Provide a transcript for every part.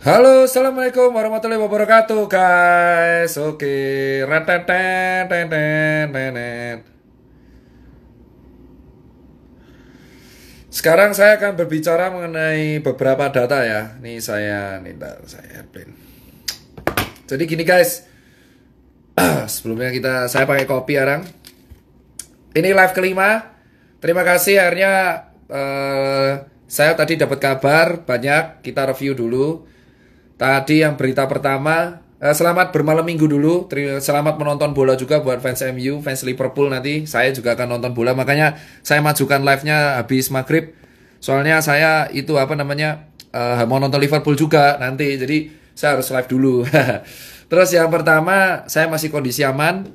Halo, assalamualaikum warahmatullahi wabarakatuh, guys. Oke, rentetet. Sekarang saya akan berbicara mengenai beberapa data ya. Bentar, saya print. Jadi gini, guys. Sebelumnya saya pakai kopi sekarang. Ini live kelima. Terima kasih akhirnya saya tadi dapat kabar banyak. Kita review dulu. Tadi yang berita pertama, selamat bermalam minggu dulu. Selamat menonton bola juga buat fans MU, fans Liverpool nanti. Saya juga akan nonton bola, makanya saya majukan live-nya habis maghrib. Soalnya saya itu mau nonton Liverpool juga nanti. Jadi saya harus live dulu. Terus yang pertama, saya masih kondisi aman.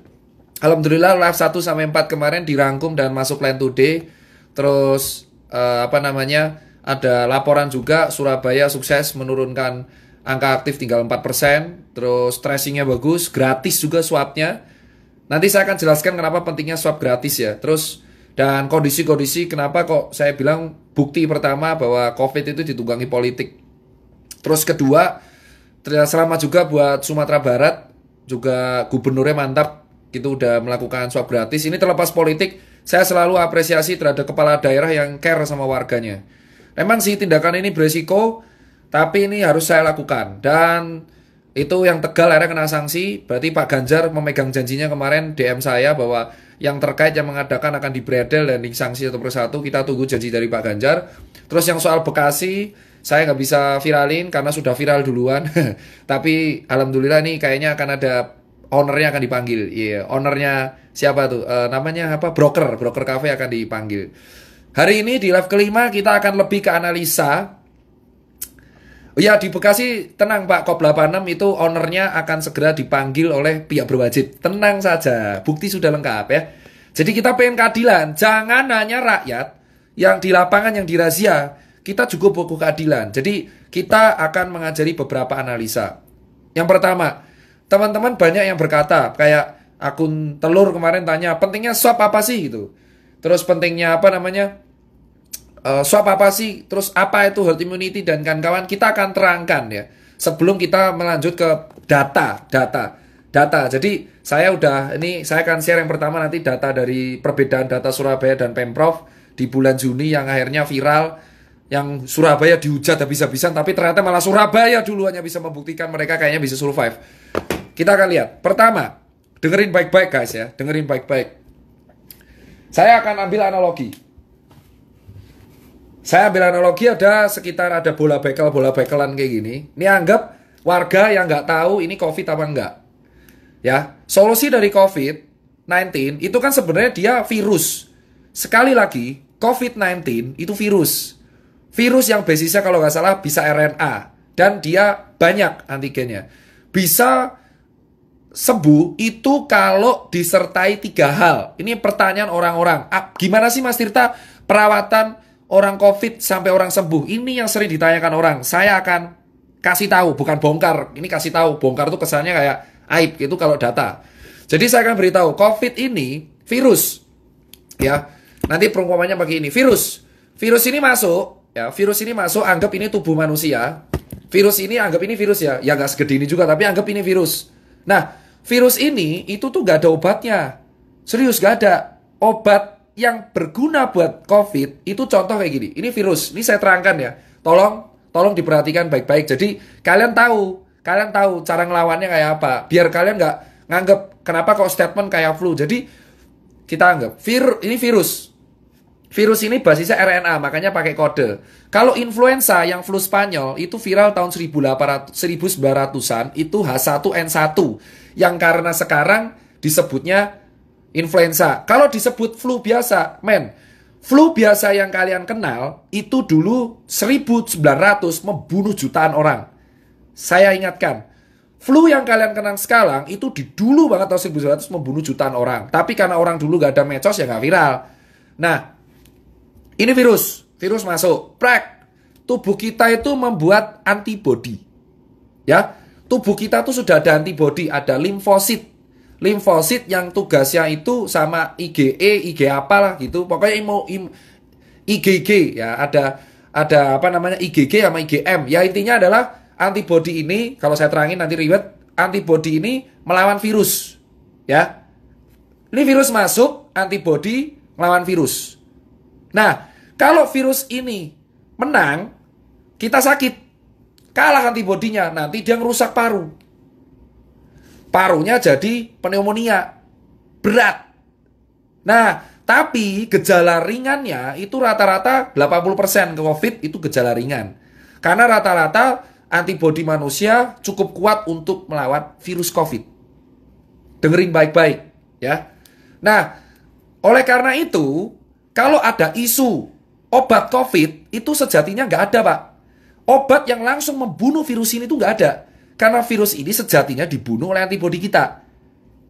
Alhamdulillah live 1 sampai 4 kemarin dirangkum dan masuk line today. Terus ada laporan juga Surabaya sukses menurunkan angka aktif tinggal 4%. Terus tracingnya bagus, gratis juga swabnya. Nanti saya akan jelaskan kenapa pentingnya swab gratis ya. Terus dan kondisi-kondisi kenapa kok saya bilang bukti pertama bahwa COVID itu ditunggangi politik. Terus kedua, selamat juga buat Sumatera Barat. Juga gubernurnya mantap gitu udah melakukan swab gratis. Ini terlepas politik, saya selalu apresiasi terhadap kepala daerah yang care sama warganya. Memang sih tindakan ini beresiko, tapi ini harus saya lakukan. Dan itu yang Tegal akhirnya kena sanksi. Berarti Pak Ganjar memegang janjinya kemarin DM saya bahwa yang terkait yang mengadakan akan dibredel dan disanksi satu persatu. Kita tunggu janji dari Pak Ganjar. Terus yang soal Bekasi, saya nggak bisa viralin karena sudah viral duluan. Tapi alhamdulillah nih kayaknya akan ada ownernya akan dipanggil. Iya, ownernya siapa tuh? Namanya apa? Broker cafe akan dipanggil. Hari ini di live kelima kita akan lebih ke analisa. Ya di Bekasi tenang Pak, Kop 86 itu ownernya akan segera dipanggil oleh pihak berwajib. Tenang saja, bukti sudah lengkap ya. Jadi kita pengen keadilan, jangan hanya rakyat yang di lapangan yang dirazia. Kita juga butuh keadilan. Jadi kita akan mengajari beberapa analisa. Yang pertama, teman-teman banyak yang berkata, kayak akun telur kemarin tanya, pentingnya swab apa sih gitu. Terus pentingnya swab apa sih? Terus apa itu herd immunity dan kawan-kawan? Kita akan terangkan ya. Sebelum kita melanjut ke data. Jadi saya akan share yang pertama nanti data dari perbedaan data Surabaya dan Pemprov di bulan Juni yang akhirnya viral. Yang Surabaya dihujat habis-habisan, tapi ternyata malah Surabaya duluan yang bisa membuktikan mereka kayaknya bisa survive. Kita akan lihat. Pertama, dengerin baik-baik guys ya. Dengerin baik-baik. Saya akan ambil analogi. Ada bola bekelan kayak gini. Ini anggap warga yang nggak tahu ini COVID apa enggak. Ya, solusi dari COVID-19 itu kan sebenarnya dia virus. Sekali lagi, COVID-19 itu virus. Virus yang basisnya kalau nggak salah bisa RNA. Dan dia banyak antigennya. Bisa sembuh itu kalau disertai 3 hal. Ini pertanyaan orang-orang. Gimana sih Mas Tirta perawatan orang COVID sampai orang sembuh? Ini yang sering ditanyakan orang. Saya akan kasih tahu, bukan bongkar. Ini kasih tahu. Bongkar tuh kesannya kayak aib gitu kalau data. Jadi saya akan beritahu, COVID ini virus. Ya. Nanti perumpamannya begini, virus ini masuk, ya, anggap ini tubuh manusia. Virus ini anggap ini virus ya. Ya nggak segede ini juga, tapi anggap ini virus. Nah, virus ini itu tuh nggak ada obatnya. Serius nggak ada obat yang berguna buat COVID. Itu contoh kayak gini. Ini virus. Ini saya terangkan ya. Tolong diperhatikan baik-baik. Jadi kalian tahu cara ngelawannya kayak apa. Biar kalian nggak nganggep kenapa kok statement kayak flu. Jadi kita anggap ini virus. Virus ini basisnya RNA, makanya pakai kode. Kalau influenza yang flu Spanyol itu viral tahun 1900-an, itu H1N1. Yang karena sekarang disebutnya influenza. Kalau disebut flu biasa, flu biasa yang kalian kenal itu dulu 1900 membunuh jutaan orang. Saya ingatkan, flu yang kalian kenal sekarang itu di dulu banget tahun 1900 membunuh jutaan orang. Tapi karena orang dulu gak ada medsos ya gak viral. Nah, ini virus masuk, tubuh kita itu membuat antibodi. Ya, tubuh kita tuh sudah ada antibodi, ada limfosit. Limfosit yang tugasnya itu sama IgE, IG apalah gitu. Pokoknya IgG ya, ada IgG sama IgM. Ya intinya adalah antibodi ini, kalau saya terangin nanti ribet, antibodi ini melawan virus. Ya. Ini virus masuk, antibodi melawan virus. Nah, kalau virus ini menang, kita sakit. Kalah antibodinya, nanti dia ngerusak paru. Parunya jadi pneumonia. Berat. Nah, tapi gejala ringannya itu rata-rata 80% ke COVID itu gejala ringan. Karena rata-rata antibodi manusia cukup kuat untuk melawan virus COVID. Dengerin baik-baik, ya. Nah, oleh karena itu, kalau ada isu obat COVID, itu sejatinya nggak ada, Pak. Obat yang langsung membunuh virus ini itu nggak ada. Karena virus ini sejatinya dibunuh oleh antibodi kita.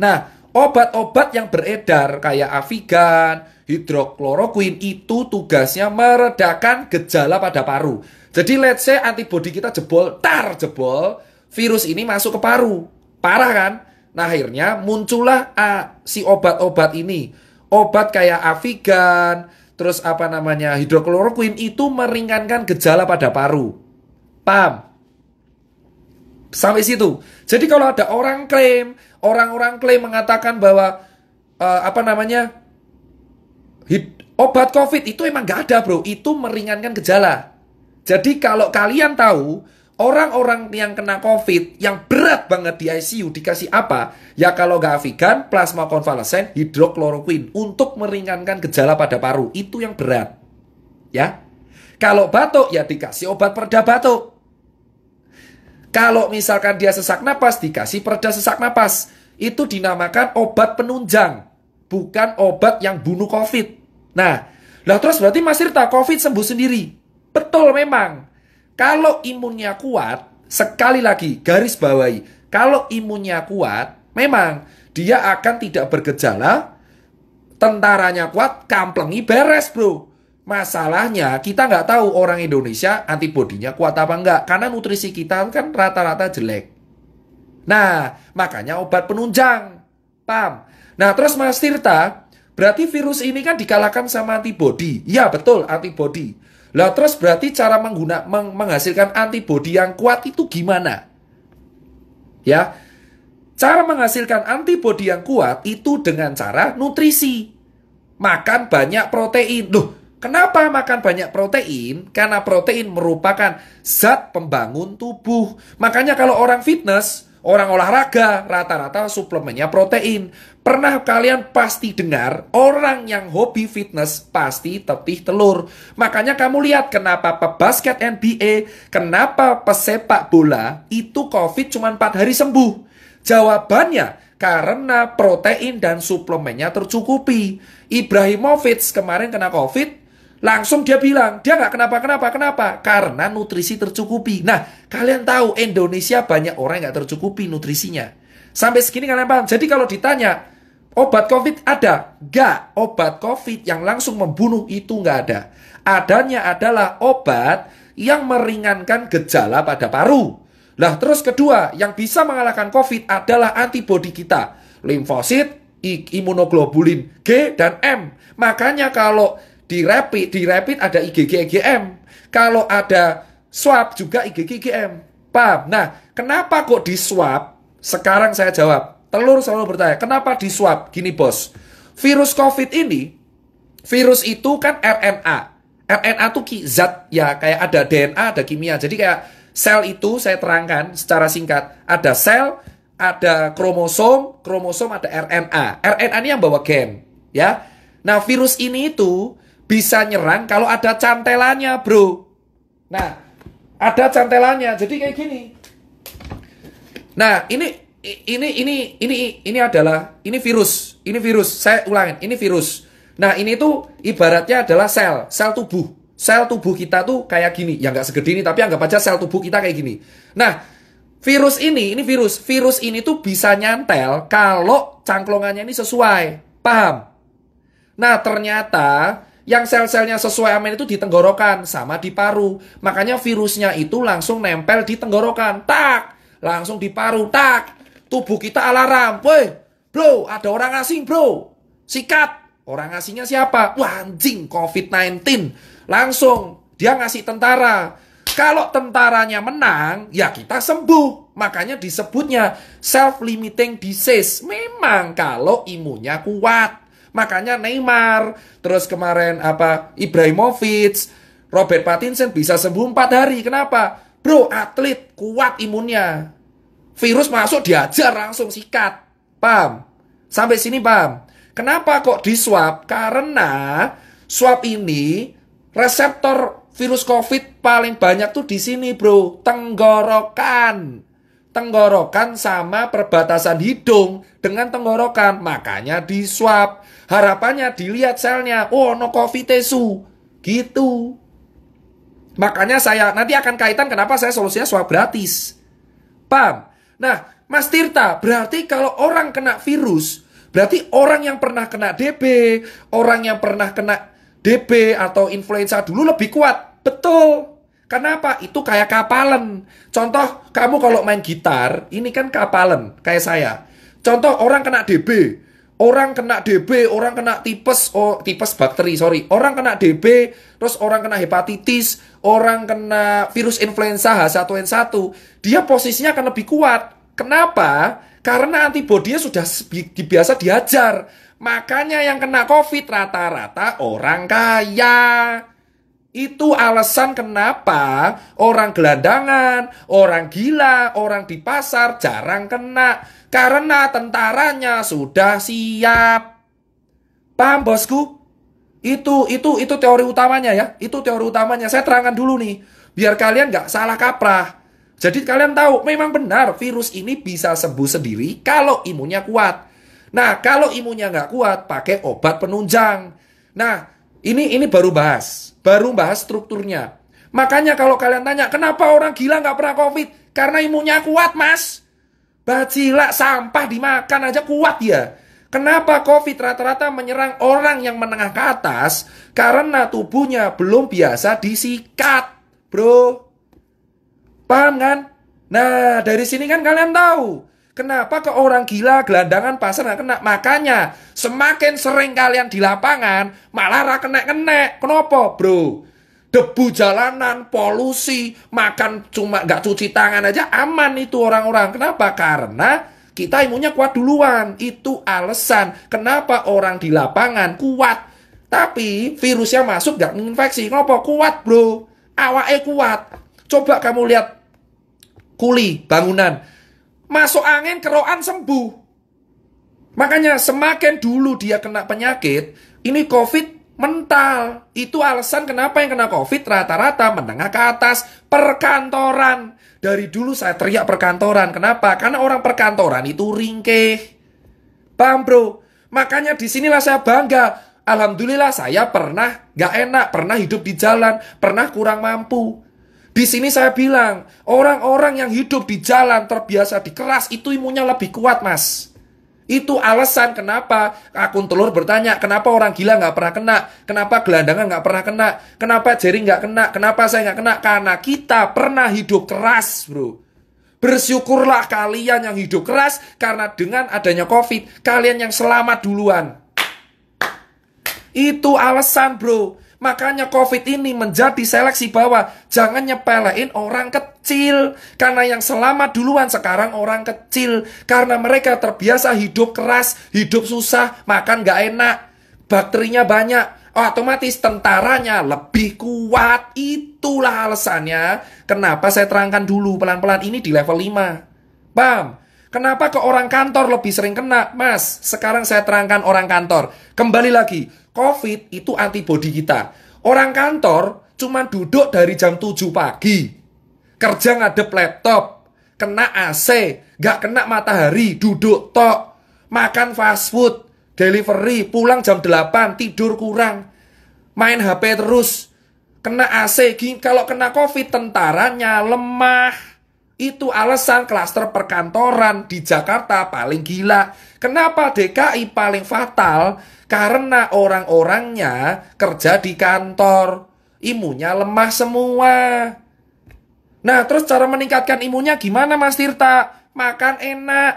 Nah, obat-obat yang beredar kayak Avigan, hidrokloroquine itu tugasnya meredakan gejala pada paru. Jadi let's say antibodi kita jebol, virus ini masuk ke paru. Parah kan? Nah, akhirnya muncullah si obat-obat ini. Obat kayak Avigan, terus hidrokloroquine itu meringankan gejala pada paru. Paham? Sampai situ. Jadi kalau ada orang klaim mengatakan bahwa obat COVID itu emang nggak ada, bro. Itu meringankan gejala. Jadi kalau kalian tahu orang-orang yang kena COVID yang berat banget di ICU dikasih apa? Ya kalau nggak Avigan, plasma konvalesen, hidrokloroquine untuk meringankan gejala pada paru. Itu yang berat. Ya. Kalau batuk ya dikasih obat pereda batuk. Kalau misalkan dia sesak napas, dikasih pereda sesak napas. Itu dinamakan obat penunjang, bukan obat yang bunuh COVID. Nah, terus berarti Mas Tirta COVID sembuh sendiri. Betul memang. Kalau imunnya kuat, sekali lagi garis bawahi, kalau imunnya kuat, memang dia akan tidak bergejala, tentaranya kuat, kamplengi beres, bro. Masalahnya kita nggak tahu orang Indonesia antibodinya kuat apa enggak, karena nutrisi kita kan rata-rata jelek. Nah, makanya obat penunjang. Paham? Nah, terus Mas Tirta, berarti virus ini kan dikalahkan sama antibodi. Ya, betul, antibodi. Lah, terus berarti cara menghasilkan antibodi yang kuat itu gimana? Ya, cara menghasilkan antibodi yang kuat itu dengan cara nutrisi. Makan banyak protein. Loh, kenapa makan banyak protein? Karena protein merupakan zat pembangun tubuh. Makanya kalau orang fitness, orang olahraga, rata-rata suplemennya protein. Pernah kalian pasti dengar, orang yang hobi fitness pasti tetih telur. Makanya kamu lihat kenapa pebasket NBA, kenapa pesepak bola, itu COVID cuma 4 hari sembuh. Jawabannya, karena protein dan suplemennya tercukupi. Ibrahimovic kemarin kena COVID, langsung dia bilang, dia nggak kenapa. Karena nutrisi tercukupi. Nah, kalian tahu Indonesia banyak orang yang nggak tercukupi nutrisinya. Sampai segini kalian paham? Jadi kalau ditanya, obat COVID ada? Nggak. Obat COVID yang langsung membunuh itu nggak ada. Adanya adalah obat yang meringankan gejala pada paru. Lah, terus kedua, yang bisa mengalahkan COVID adalah antibodi kita. Limfosit, imunoglobulin G dan M. Makanya kalau di rapid ada IgG IgM. Kalau ada swab juga IgG IgM. Paham? Nah, kenapa kok di swab? Sekarang saya jawab. Telur selalu bertanya, kenapa di swab? Gini bos, virus COVID ini, virus itu kan RNA. RNA itu zat, ya kayak ada DNA, ada kimia. Jadi kayak sel itu, saya terangkan secara singkat. Ada sel, ada kromosom ada RNA. RNA ini yang bawa gen. Ya. Nah, virus ini itu bisa nyerang kalau ada cantelannya, bro. Nah, ada cantelannya. Jadi kayak gini. Nah, ini adalah virus. Ini virus. Saya ulangin, ini virus. Nah, ini tuh ibaratnya adalah sel tubuh. Sel tubuh kita tuh kayak gini. Ya nggak segede ini, tapi anggap aja sel tubuh kita kayak gini. Nah, virus ini virus. Virus ini tuh bisa nyantel kalau cangklongannya ini sesuai. Paham? Nah, ternyata yang sel-selnya sesuai amin itu di tenggorokan sama di paru. Makanya virusnya itu langsung nempel di tenggorokan. Tak! Langsung di paru. Tak! Tubuh kita alarm. Woi, bro, ada orang asing, bro. Sikat. Orang asingnya siapa? Wah, anjing, COVID-19. Langsung dia ngasih tentara. Kalau tentaranya menang, ya kita sembuh. Makanya disebutnya self-limiting disease. Memang kalau imunnya kuat. Makanya Neymar, terus kemarin Ibrahimovic, Robert Pattinson bisa sembuh 4 hari. Kenapa? Bro, atlet kuat imunnya. Virus masuk diajar langsung sikat. Paham? Sampai sini paham? Kenapa kok di swab? Karena swab ini reseptor virus COVID paling banyak tuh di sini, bro. Tenggorokan. Tenggorokan sama perbatasan hidung dengan tenggorokan. Makanya di swab. Harapannya dilihat selnya. Oh, no COVID su. Gitu. Makanya saya nanti akan kaitan kenapa saya solusinya swab gratis. Paham? Nah, Mas Tirta, berarti kalau orang kena virus, berarti orang yang pernah kena DB, orang yang pernah kena DB atau influenza dulu lebih kuat. Betul. Kenapa? Itu kayak kapalan. Contoh, kamu kalau main gitar, ini kan kapalan, kayak saya. Contoh, orang kena DB, orang kena DB, orang kena tipes, tipes bakteri, sorry. Orang kena DB, terus orang kena hepatitis, orang kena virus influenza H1N1. Dia posisinya akan lebih kuat. Kenapa? Karena antibodinya sudah biasa diajar. Makanya yang kena COVID rata-rata orang kaya. Itu alasan kenapa orang gelandangan, orang gila, orang di pasar jarang kena. Karena tentaranya sudah siap. Paham bosku? Itu teori utamanya ya. Itu teori utamanya. Saya terangkan dulu nih. Biar kalian nggak salah kaprah. Jadi kalian tahu, memang benar virus ini bisa sembuh sendiri kalau imunnya kuat. Nah, kalau imunnya nggak kuat, pakai obat penunjang. Nah, ini baru bahas strukturnya. Makanya kalau kalian tanya, kenapa orang gila nggak pernah COVID? Karena imunnya kuat, mas. Bacila sampah dimakan aja kuat ya. Kenapa COVID rata-rata menyerang orang yang menengah ke atas? Karena tubuhnya belum biasa disikat, bro. Paham kan? Nah, dari sini kan kalian tahu kenapa ke orang gila, gelandangan, pasar nggak kena. Makanya semakin sering kalian di lapangan, malah kena. Kenapa, bro? Debu jalanan, polusi, makan cuma nggak cuci tangan aja aman itu orang-orang. Kenapa? Karena kita imunnya kuat duluan. Itu alasan kenapa orang di lapangan kuat. Tapi virusnya masuk nggak menginfeksi. Kenapa? Kuat, bro. Awake kuat. Coba kamu lihat kuli, bangunan. Masuk angin, kerokan, sembuh. Makanya semakin dulu dia kena penyakit, ini COVID mental. Itu alasan kenapa yang kena COVID rata-rata menengah ke atas. Perkantoran. Dari dulu saya teriak perkantoran. Kenapa? Karena orang perkantoran itu ringkih. Paham, bro? Makanya disinilah saya bangga. Alhamdulillah saya pernah gak enak, pernah hidup di jalan, pernah kurang mampu. Di sini saya bilang, orang-orang yang hidup di jalan terbiasa dikeras, itu imunnya lebih kuat, mas. Itu alasan kenapa akun telur bertanya, kenapa orang gila nggak pernah kena, kenapa gelandangan nggak pernah kena, kenapa Jerry nggak kena, kenapa saya nggak kena, karena kita pernah hidup keras, bro. Bersyukurlah kalian yang hidup keras, karena dengan adanya COVID, kalian yang selamat duluan. Itu alasan, bro. Makanya COVID ini menjadi seleksi bahwa jangan nyepelein orang kecil. Karena yang selamat duluan sekarang orang kecil. Karena mereka terbiasa hidup keras, hidup susah, makan gak enak, bakterinya banyak. Otomatis tentaranya lebih kuat. Itulah alasannya kenapa saya terangkan dulu pelan-pelan ini di level 5. Paham? Kenapa ke orang kantor lebih sering kena? Mas, sekarang saya terangkan orang kantor. Kembali lagi, COVID itu antibodi kita. Orang kantor cuma duduk dari jam 7 pagi. Kerja ngadep laptop. Kena AC, gak kena matahari, duduk tok. Makan fast food, delivery, pulang jam 8, tidur kurang. Main HP terus. Kena AC, kalau kena COVID tentaranya lemah. Itu alasan klaster perkantoran di Jakarta paling gila. Kenapa DKI paling fatal? Karena orang-orangnya kerja di kantor. Imunnya lemah semua. Nah, terus cara meningkatkan imunnya gimana, Mas Tirta? Makan enak.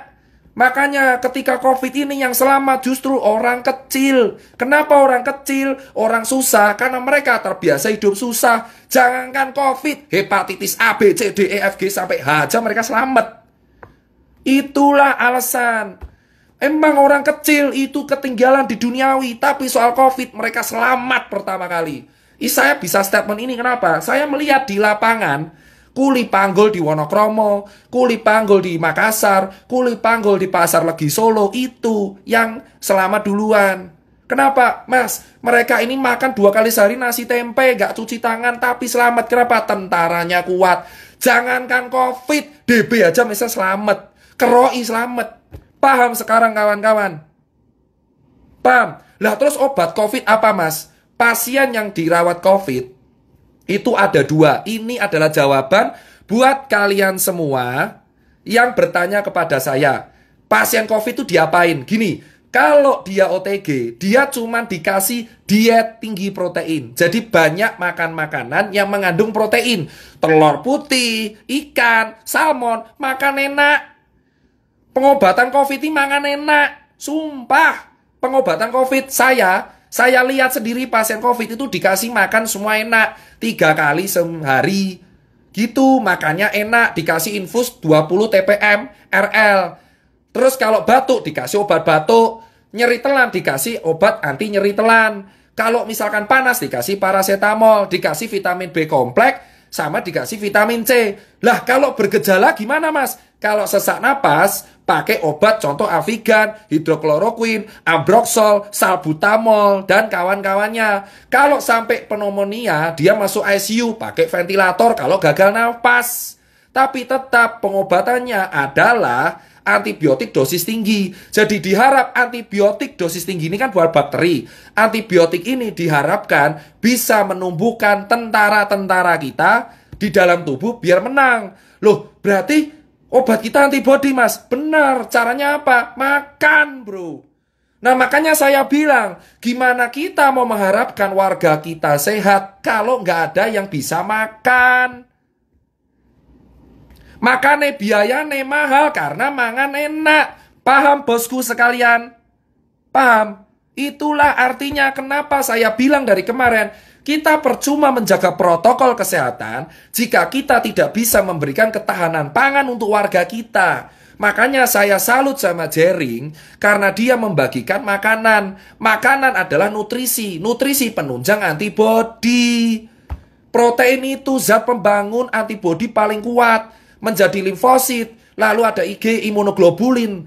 Makanya ketika COVID ini yang selamat justru orang kecil. Kenapa orang kecil? Orang susah karena mereka terbiasa hidup susah. Jangankan COVID, hepatitis A, B, C, D, E, F, G sampai H aja mereka selamat. Itulah alasan. Emang orang kecil itu ketinggalan di duniawi, tapi soal COVID mereka selamat pertama kali. Saya bisa statement ini kenapa? Saya melihat di lapangan kuli panggul di Wonokromo, kuli panggul di Makassar, kuli panggul di Pasar Legi Solo, itu yang selamat duluan. Kenapa? Mas, mereka ini makan 2 kali sehari nasi tempe, gak cuci tangan, tapi selamat. Kenapa? Tentaranya kuat. Jangankan COVID, DB aja misalnya selamat. Keroi selamat. Paham sekarang kawan-kawan? Paham? Lah terus obat COVID apa, Mas? Pasien yang dirawat COVID itu ada 2. Ini adalah jawaban buat kalian semua yang bertanya kepada saya. Pasien COVID itu diapain? Gini, kalau dia OTG, dia cuma dikasih diet tinggi protein. Jadi banyak makan makanan yang mengandung protein. Telur putih, ikan, salmon, makan enak. Pengobatan COVID ini makan enak. Sumpah, pengobatan COVID saya lihat sendiri pasien COVID itu dikasih makan semua enak. 3 kali sehari. Gitu, makannya enak. Dikasih infus 20 TPM RL. Terus kalau batuk dikasih obat batuk. Nyeri telan dikasih obat anti nyeri telan. Kalau misalkan panas dikasih paracetamol. Dikasih vitamin B kompleks. Sama dikasih vitamin C. Lah kalau bergejala gimana, Mas? Kalau sesak napas, pakai obat contoh Avigan, hidrokloroquine, ambroxol, salbutamol, dan kawan-kawannya. Kalau sampai pneumonia, dia masuk ICU, pakai ventilator kalau gagal nafas. Tapi tetap pengobatannya adalah antibiotik dosis tinggi. Jadi diharap antibiotik dosis tinggi ini kan buat bakteri. Antibiotik ini diharapkan bisa menumbuhkan tentara-tentara kita di dalam tubuh biar menang. Loh, berarti obat kita antibody, Mas. Benar, caranya apa? Makan, bro. Nah, makanya saya bilang, gimana kita mau mengharapkan warga kita sehat kalau nggak ada yang bisa makan? Makanya biayanya mahal karena mangan enak. Paham, bosku sekalian? Paham? Itulah artinya kenapa saya bilang dari kemarin, kita percuma menjaga protokol kesehatan jika kita tidak bisa memberikan ketahanan pangan untuk warga kita. Makanya saya salut sama Jering karena dia membagikan makanan. Makanan adalah nutrisi. Nutrisi penunjang antibodi. Protein itu zat pembangun antibodi paling kuat. Menjadi limfosit. Lalu ada IG, imunoglobulin,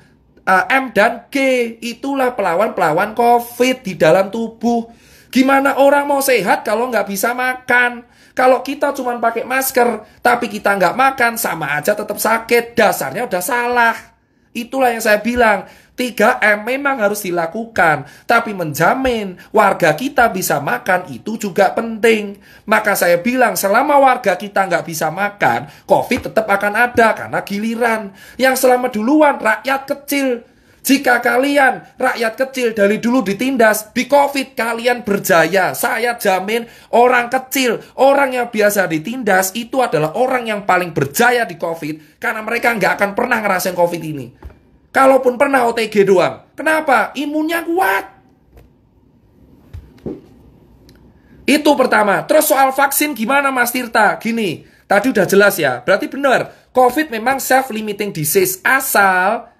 M dan G. Itulah pelawan-pelawan COVID di dalam tubuh. Gimana orang mau sehat kalau nggak bisa makan? Kalau kita cuma pakai masker, tapi kita nggak makan, sama aja tetap sakit. Dasarnya udah salah. Itulah yang saya bilang. 3M memang harus dilakukan. Tapi menjamin warga kita bisa makan itu juga penting. Maka saya bilang selama warga kita nggak bisa makan, COVID tetap akan ada karena giliran. Yang selama duluan rakyat kecil. Jika kalian rakyat kecil dari dulu ditindas, di COVID kalian berjaya. Saya jamin orang kecil, orang yang biasa ditindas itu adalah orang yang paling berjaya di COVID. Karena mereka nggak akan pernah ngerasain COVID ini. Kalaupun pernah OTG doang. Kenapa? Imunnya kuat. Itu pertama. Terus soal vaksin gimana, Mas Tirta? Gini, tadi udah jelas ya. Berarti benar, COVID memang self-limiting disease asal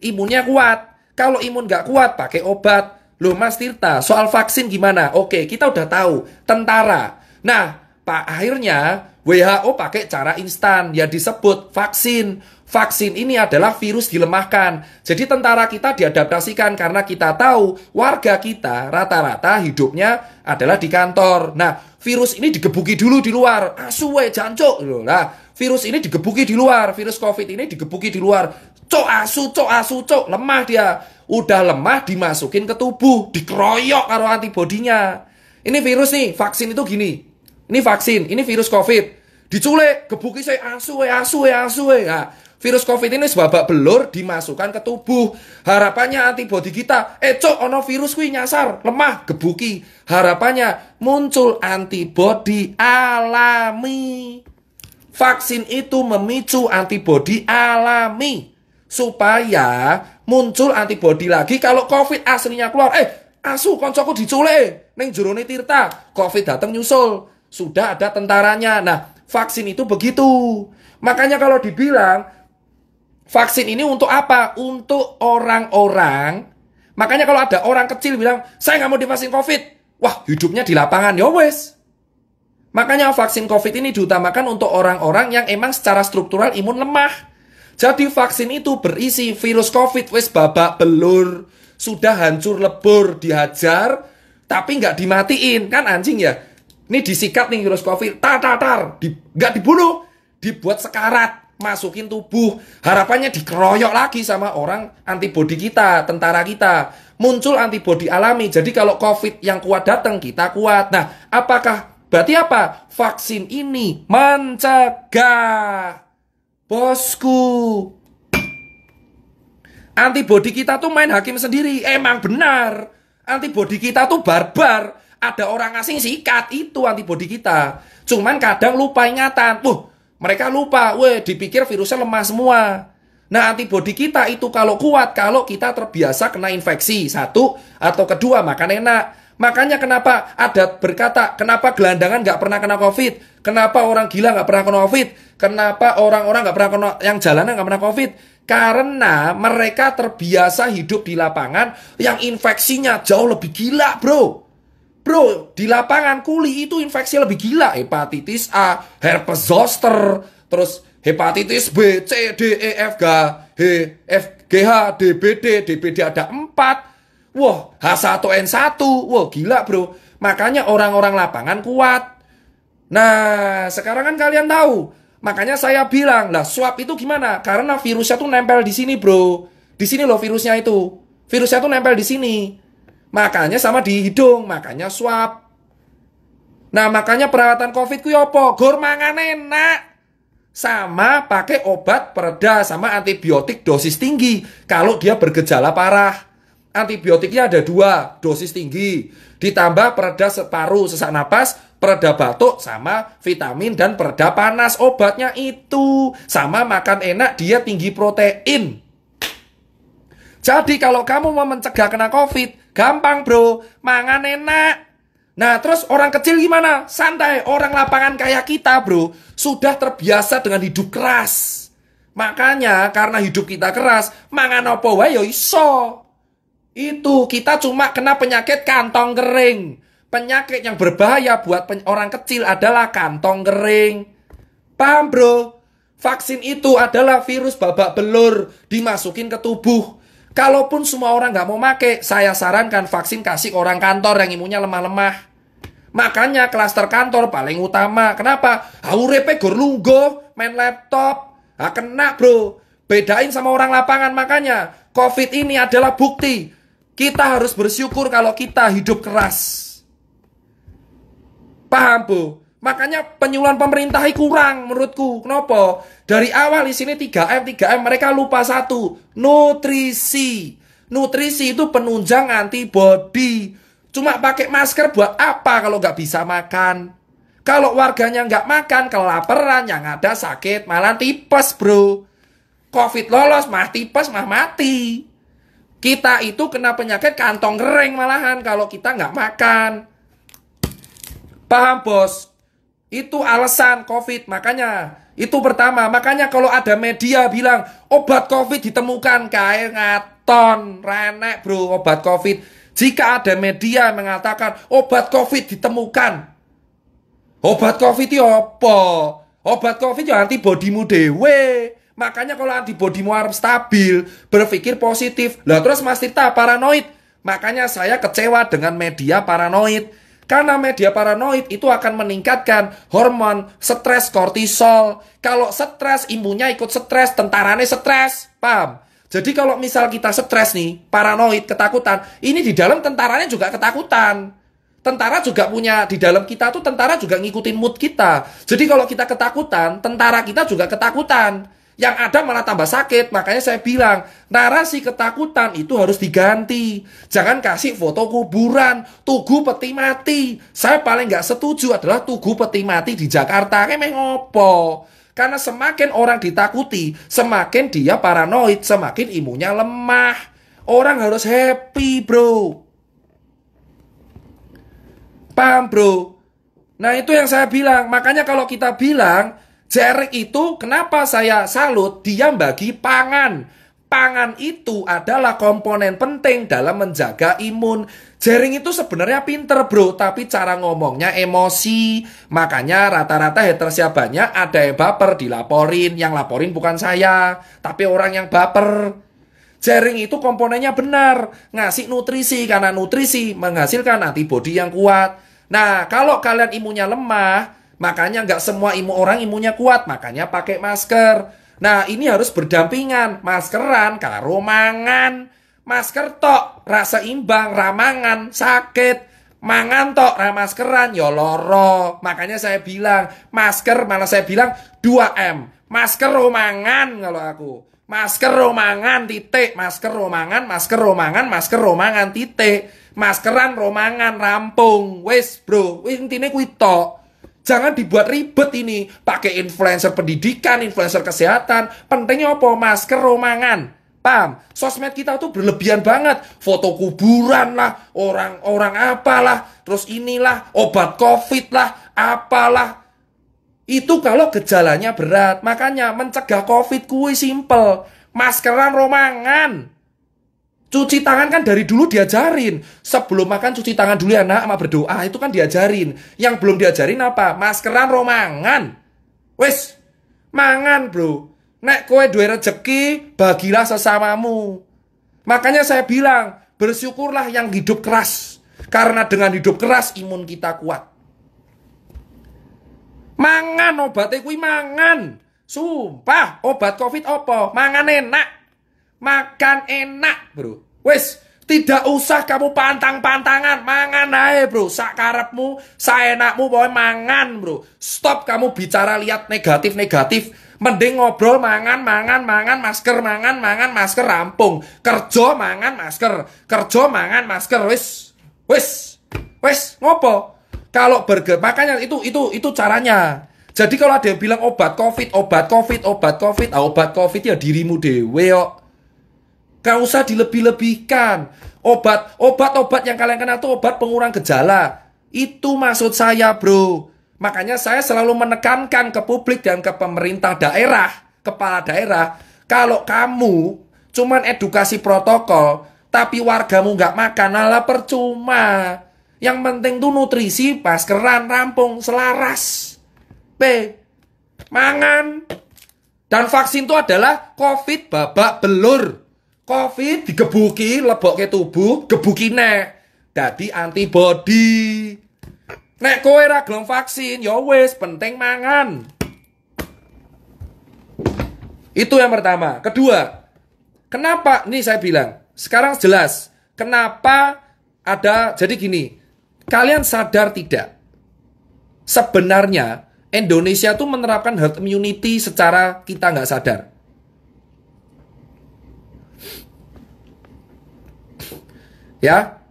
imunnya kuat. Kalau imun nggak kuat, pakai obat. Loh, Mas Tirta, soal vaksin gimana? Oke, kita udah tahu. Tentara. Nah, Pak, akhirnya WHO pakai cara instan. Ya disebut vaksin. Vaksin ini adalah virus dilemahkan. Jadi tentara kita diadaptasikan karena kita tahu warga kita rata-rata hidupnya adalah di kantor. Nah, virus ini digebuki dulu di luar. Asuwe jancuk. Nah, virus ini digebuki di luar. Virus COVID ini digebuki di luar. Cok asu, cok. Lemah dia. Udah lemah dimasukin ke tubuh. Dikeroyok karo antibodinya. Ini virus nih, vaksin itu gini. Ini vaksin, ini virus COVID. Diculik, gebuki saya asu. Nah, virus COVID ini sebabak belur dimasukkan ke tubuh. Harapannya antibodi kita, cok ono virus kuwi nyasar, lemah, gebuki. Harapannya muncul antibodi alami. Vaksin itu memicu antibodi alami. supaya muncul antibodi lagi kalau COVID aslinya keluar. Asu koncoku diculik ning jerone Tirta, COVID datang nyusul. Sudah ada tentaranya. Nah, vaksin itu begitu. Makanya kalau dibilang vaksin ini untuk apa? Untuk orang-orang. Makanya kalau ada orang kecil bilang, saya nggak mau divaksin COVID. Wah, hidupnya di lapangan. Ya wes. Makanya vaksin COVID ini diutamakan untuk orang-orang yang emang secara struktural imun lemah. Jadi vaksin itu berisi virus COVID, wes babak belur, sudah hancur lebur, dihajar, tapi nggak dimatiin, kan anjing ya. Ini disikat nih virus COVID, nggak dibunuh, dibuat sekarat, masukin tubuh, harapannya dikeroyok lagi sama orang antibodi kita, tentara kita, muncul antibodi alami. Jadi kalau COVID yang kuat datang, kita kuat. Nah, berarti apa? Vaksin ini mencegah. Bosku, antibodi kita tuh main hakim sendiri. Emang benar, antibodi kita tuh barbar. Ada orang asing sikat, itu antibodi kita. Cuman kadang lupa ingatan. Mereka lupa, dipikir virusnya lemah semua. Nah, antibodi kita itu kalau kuat, kalau kita terbiasa kena infeksi. Satu, atau kedua, makan enak. Makanya kenapa ada berkata, kenapa gelandangan nggak pernah kena COVID? Kenapa orang gila nggak pernah kena COVID? Kenapa orang-orang nggak pernah kena, yang jalanan nggak pernah COVID? Karena mereka terbiasa hidup di lapangan yang infeksinya jauh lebih gila, bro. Bro, di lapangan kuli itu infeksi lebih gila. Hepatitis A, herpes zoster, terus hepatitis B, C, D, E, F, G, H, DBD ada 4. Wah, H1N1. Wah, gila bro. Makanya orang-orang lapangan kuat. Nah, sekarang kan kalian tahu. Makanya saya bilang, lah swab itu gimana? Karena virusnya tuh nempel di sini bro. Di sini loh virusnya itu. Virusnya tuh nempel di sini. Makanya sama di hidung. Makanya swab. Nah, makanya perawatan COVID ku yopo. Gor mangan enak. Sama pakai obat pereda sama antibiotik dosis tinggi. Kalau dia bergejala parah. Antibiotiknya ada 2, dosis tinggi. Ditambah pereda paru, sesak napas, pereda batuk, sama vitamin dan pereda panas. Obatnya itu. Sama makan enak, dia tinggi protein. Jadi kalau kamu mau mencegah kena COVID, gampang bro, mangan enak. Nah terus orang kecil gimana? Santai, orang lapangan kayak kita bro, sudah terbiasa dengan hidup keras. Makanya karena hidup kita keras, mangan opo wae yo iso. Itu kita cuma kena penyakit kantong kering. Penyakit yang berbahaya buat orang kecil adalah kantong kering. Paham bro? Vaksin itu adalah virus babak belur dimasukin ke tubuh. Kalaupun semua orang nggak mau make, saya sarankan vaksin kasih ke orang kantor yang imunnya lemah-lemah. Makanya klaster kantor paling utama. Kenapa? Urepe gor lungguh, main laptop. Kena bro. Bedain sama orang lapangan. Makanya COVID ini adalah bukti. Kita harus bersyukur kalau kita hidup keras. Paham bu? Makanya penyuluhan pemerintah kurang menurutku. Kenapa? Dari awal di sini 3M mereka lupa satu, nutrisi. Nutrisi itu penunjang antibodi. Cuma pakai masker buat apa kalau nggak bisa makan? Kalau warganya nggak makan, kelaparan, yang ada sakit, malah tipes bro. COVID lolos, mah tipes, mah mati. Kita itu kena penyakit kantong kering malahan kalau kita nggak makan. Paham bos? Itu alasan COVID. Makanya itu pertama. Makanya kalau ada media bilang obat COVID ditemukan, kayak ngaton renek bro obat COVID. Jika ada media mengatakan obat COVID ditemukan, obat COVID itu apa? Obat COVID itu antibodimu dewe. Makanya kalau antibodimu harus stabil, berpikir positif. Lah terus Mas Tirta paranoid. Makanya saya kecewa dengan media paranoid. Karena media paranoid itu akan meningkatkan hormon stres kortisol. Kalau stres, imunnya ikut stres, tentaranya stres. Paham? Jadi kalau misal kita stres nih, paranoid, ketakutan, ini di dalam tentaranya juga ketakutan. Tentara juga punya, di dalam kita tuh tentara juga ngikutin mood kita. Jadi kalau kita ketakutan, tentara kita juga ketakutan. Yang ada malah tambah sakit. Makanya saya bilang, narasi ketakutan itu harus diganti. Jangan kasih foto kuburan, tugu peti mati. Saya paling nggak setuju adalah tugu peti mati di Jakarta. Kayak ngopo. Karena semakin orang ditakuti, semakin dia paranoid, semakin imunnya lemah. Orang harus happy, bro. Paham, bro? Nah, itu yang saya bilang. Makanya kalau kita bilang, Jering itu kenapa saya salut, dia bagi pangan. Pangan itu adalah komponen penting dalam menjaga imun. Jering itu sebenarnya pinter, bro, tapi cara ngomongnya emosi. Makanya rata-rata hatersnya banyak, ada yang baper dilaporin. Yang laporin bukan saya, tapi orang yang baper. Jering itu komponennya benar, ngasih nutrisi, karena nutrisi menghasilkan antibodi yang kuat. Nah, kalau kalian imunnya lemah, makanya nggak semua orang imunnya kuat, makanya pakai masker. Nah, ini harus berdampingan. Maskeran karo mangan. Masker tok rasa imbang, ramangan sakit. Mangan tok ramaskeran ya loro. Makanya saya bilang, masker malah saya bilang 2M. Masker romangan kalau aku. Masker romangan titik, masker romangan, masker romangan, masker romangan titik. Maskeran romangan rampung. Wes, bro, intine kuwi tok. Jangan dibuat ribet ini. Pakai influencer pendidikan, influencer kesehatan. Pentingnya apa? Masker romangan. Paham? Sosmed kita tuh berlebihan banget. Foto kuburan lah, orang-orang apalah, terus inilah, obat COVID lah, apalah. Itu kalau gejalanya berat. Makanya mencegah COVID kuwi simple. Maskeran romangan. Cuci tangan kan dari dulu diajarin. Sebelum makan cuci tangan dulu ya nak, sama berdoa. Itu kan diajarin. Yang belum diajarin apa? Maskeran romangan. Wes, mangan bro. Nek kowe duwe rezeki, bagilah sesamamu. Makanya saya bilang, bersyukurlah yang hidup keras. Karena dengan hidup keras, imun kita kuat. Mangan obatnya kuwi mangan. Sumpah, obat COVID apa? Mangan enak. Makan enak, bro. Wes, tidak usah kamu pantang-pantangan. Mangan aja, bro. Sakarepmu, saenakmu, pokoknya mangan, bro. Stop kamu bicara lihat negatif-negatif. Mending ngobrol mangan, masker, mangan, masker, rampung. Kerja, mangan, masker. Kerja, mangan, masker. Wes, ngopo? Kalau burger, makanya itu caranya. Jadi kalau ada yang bilang obat COVID ya dirimu dewe kok. Gak usah dilebih-lebihkan. Obat yang kalian kenal itu obat pengurang gejala. Itu maksud saya, bro. Makanya saya selalu menekankan ke publik dan ke pemerintah daerah, kepala daerah, kalau kamu cuman edukasi protokol, tapi wargamu gak makan, malah percuma. Yang penting tuh nutrisi, maskeran, rampung, selaras. Mangan. Dan vaksin itu adalah COVID babak belur. COVID digebuki, lebok ke tubuh, gebuki nek. Jadi antibody. Nek kowe ra gelem vaksin, ya wis penting mangan. Itu yang pertama. Kedua, kenapa? Nih saya bilang, sekarang jelas. Kenapa ada, jadi gini. Kalian sadar tidak? Sebenarnya Indonesia tuh menerapkan herd immunity secara kita nggak sadar. Ya,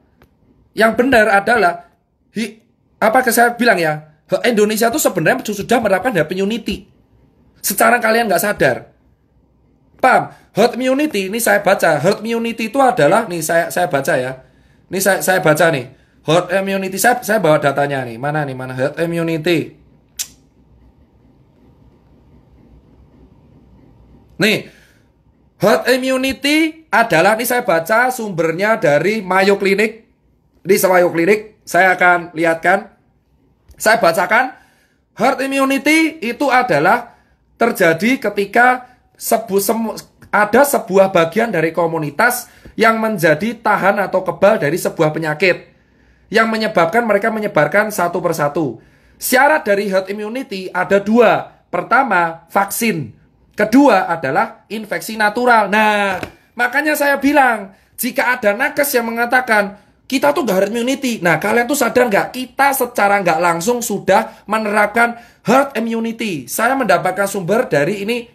yang benar adalah apa saya bilang ya, Indonesia tuh sebenarnya sudah menerapkan herd immunity. Secara kalian nggak sadar. Paham? Herd immunity, ini saya baca. Herd immunity itu adalah, nih saya baca ya. Ini saya baca nih. Herd immunity, saya bawa datanya nih. Mana herd immunity. Nih, herd immunity adalah, ini saya baca sumbernya dari Mayo Clinic. Di Mayo Clinic, saya akan lihatkan. Saya bacakan, herd immunity itu adalah terjadi ketika ada sebuah bagian dari komunitas yang menjadi tahan atau kebal dari sebuah penyakit yang menyebabkan mereka menyebarkan satu persatu. Syarat dari herd immunity ada dua. Pertama, vaksin. Kedua adalah infeksi natural. Nah, makanya saya bilang, jika ada nakes yang mengatakan, kita tuh gak herd immunity. Nah, kalian tuh sadar gak? Kita secara gak langsung sudah menerapkan herd immunity. Saya mendapatkan sumber dari ini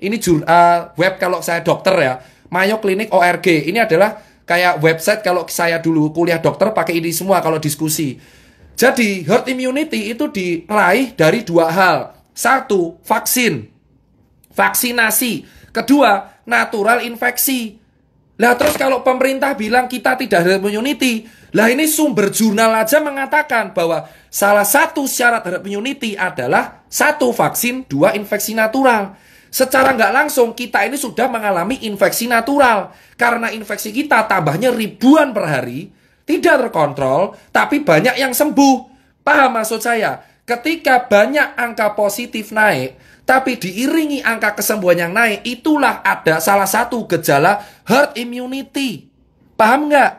web kalau saya dokter ya. Mayo Clinic ORG. Ini adalah kayak website kalau saya dulu kuliah dokter pakai ini semua kalau diskusi. Jadi, herd immunity itu diraih dari dua hal. Satu, vaksin. vaksinasi. Kedua, natural infeksi. Lah terus kalau pemerintah bilang kita tidak herd immunity, lah ini sumber jurnal aja mengatakan bahwa salah satu syarat herd immunity adalah 1 vaksin, 2 infeksi natural. Secara nggak langsung kita ini sudah mengalami infeksi natural. Karena infeksi kita tambahnya ribuan per hari, tidak terkontrol, tapi banyak yang sembuh. Paham maksud saya? Ketika banyak angka positif naik, tapi diiringi angka kesembuhan yang naik, itulah ada salah satu gejala herd immunity. Paham nggak?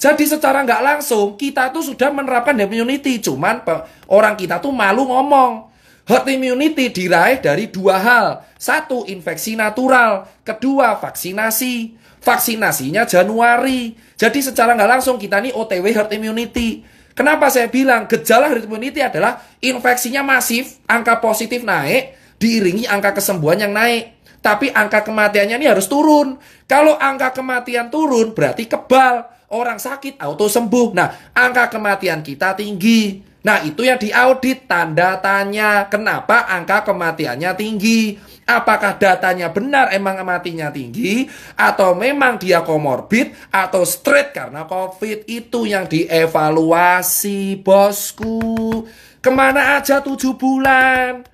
Jadi secara nggak langsung, kita tuh sudah menerapkan herd immunity. Cuman orang kita tuh malu ngomong. Herd immunity diraih dari 2 hal. 1, infeksi natural. Kedua, vaksinasi. Vaksinasinya Januari. Jadi secara nggak langsung kita nih OTW herd immunity. Kenapa saya bilang gejala herd immunity adalah infeksinya masif, angka positif naik, diiringi angka kesembuhan yang naik. Tapi angka kematiannya ini harus turun. Kalau angka kematian turun berarti kebal. Orang sakit auto sembuh. Nah, angka kematian kita tinggi. Nah, itu yang diaudit, tanda tanya. Kenapa angka kematiannya tinggi? Apakah datanya benar emang matinya tinggi? Atau memang dia komorbid? Atau straight karena COVID? Itu yang dievaluasi, bosku. Kemana aja 7 bulan?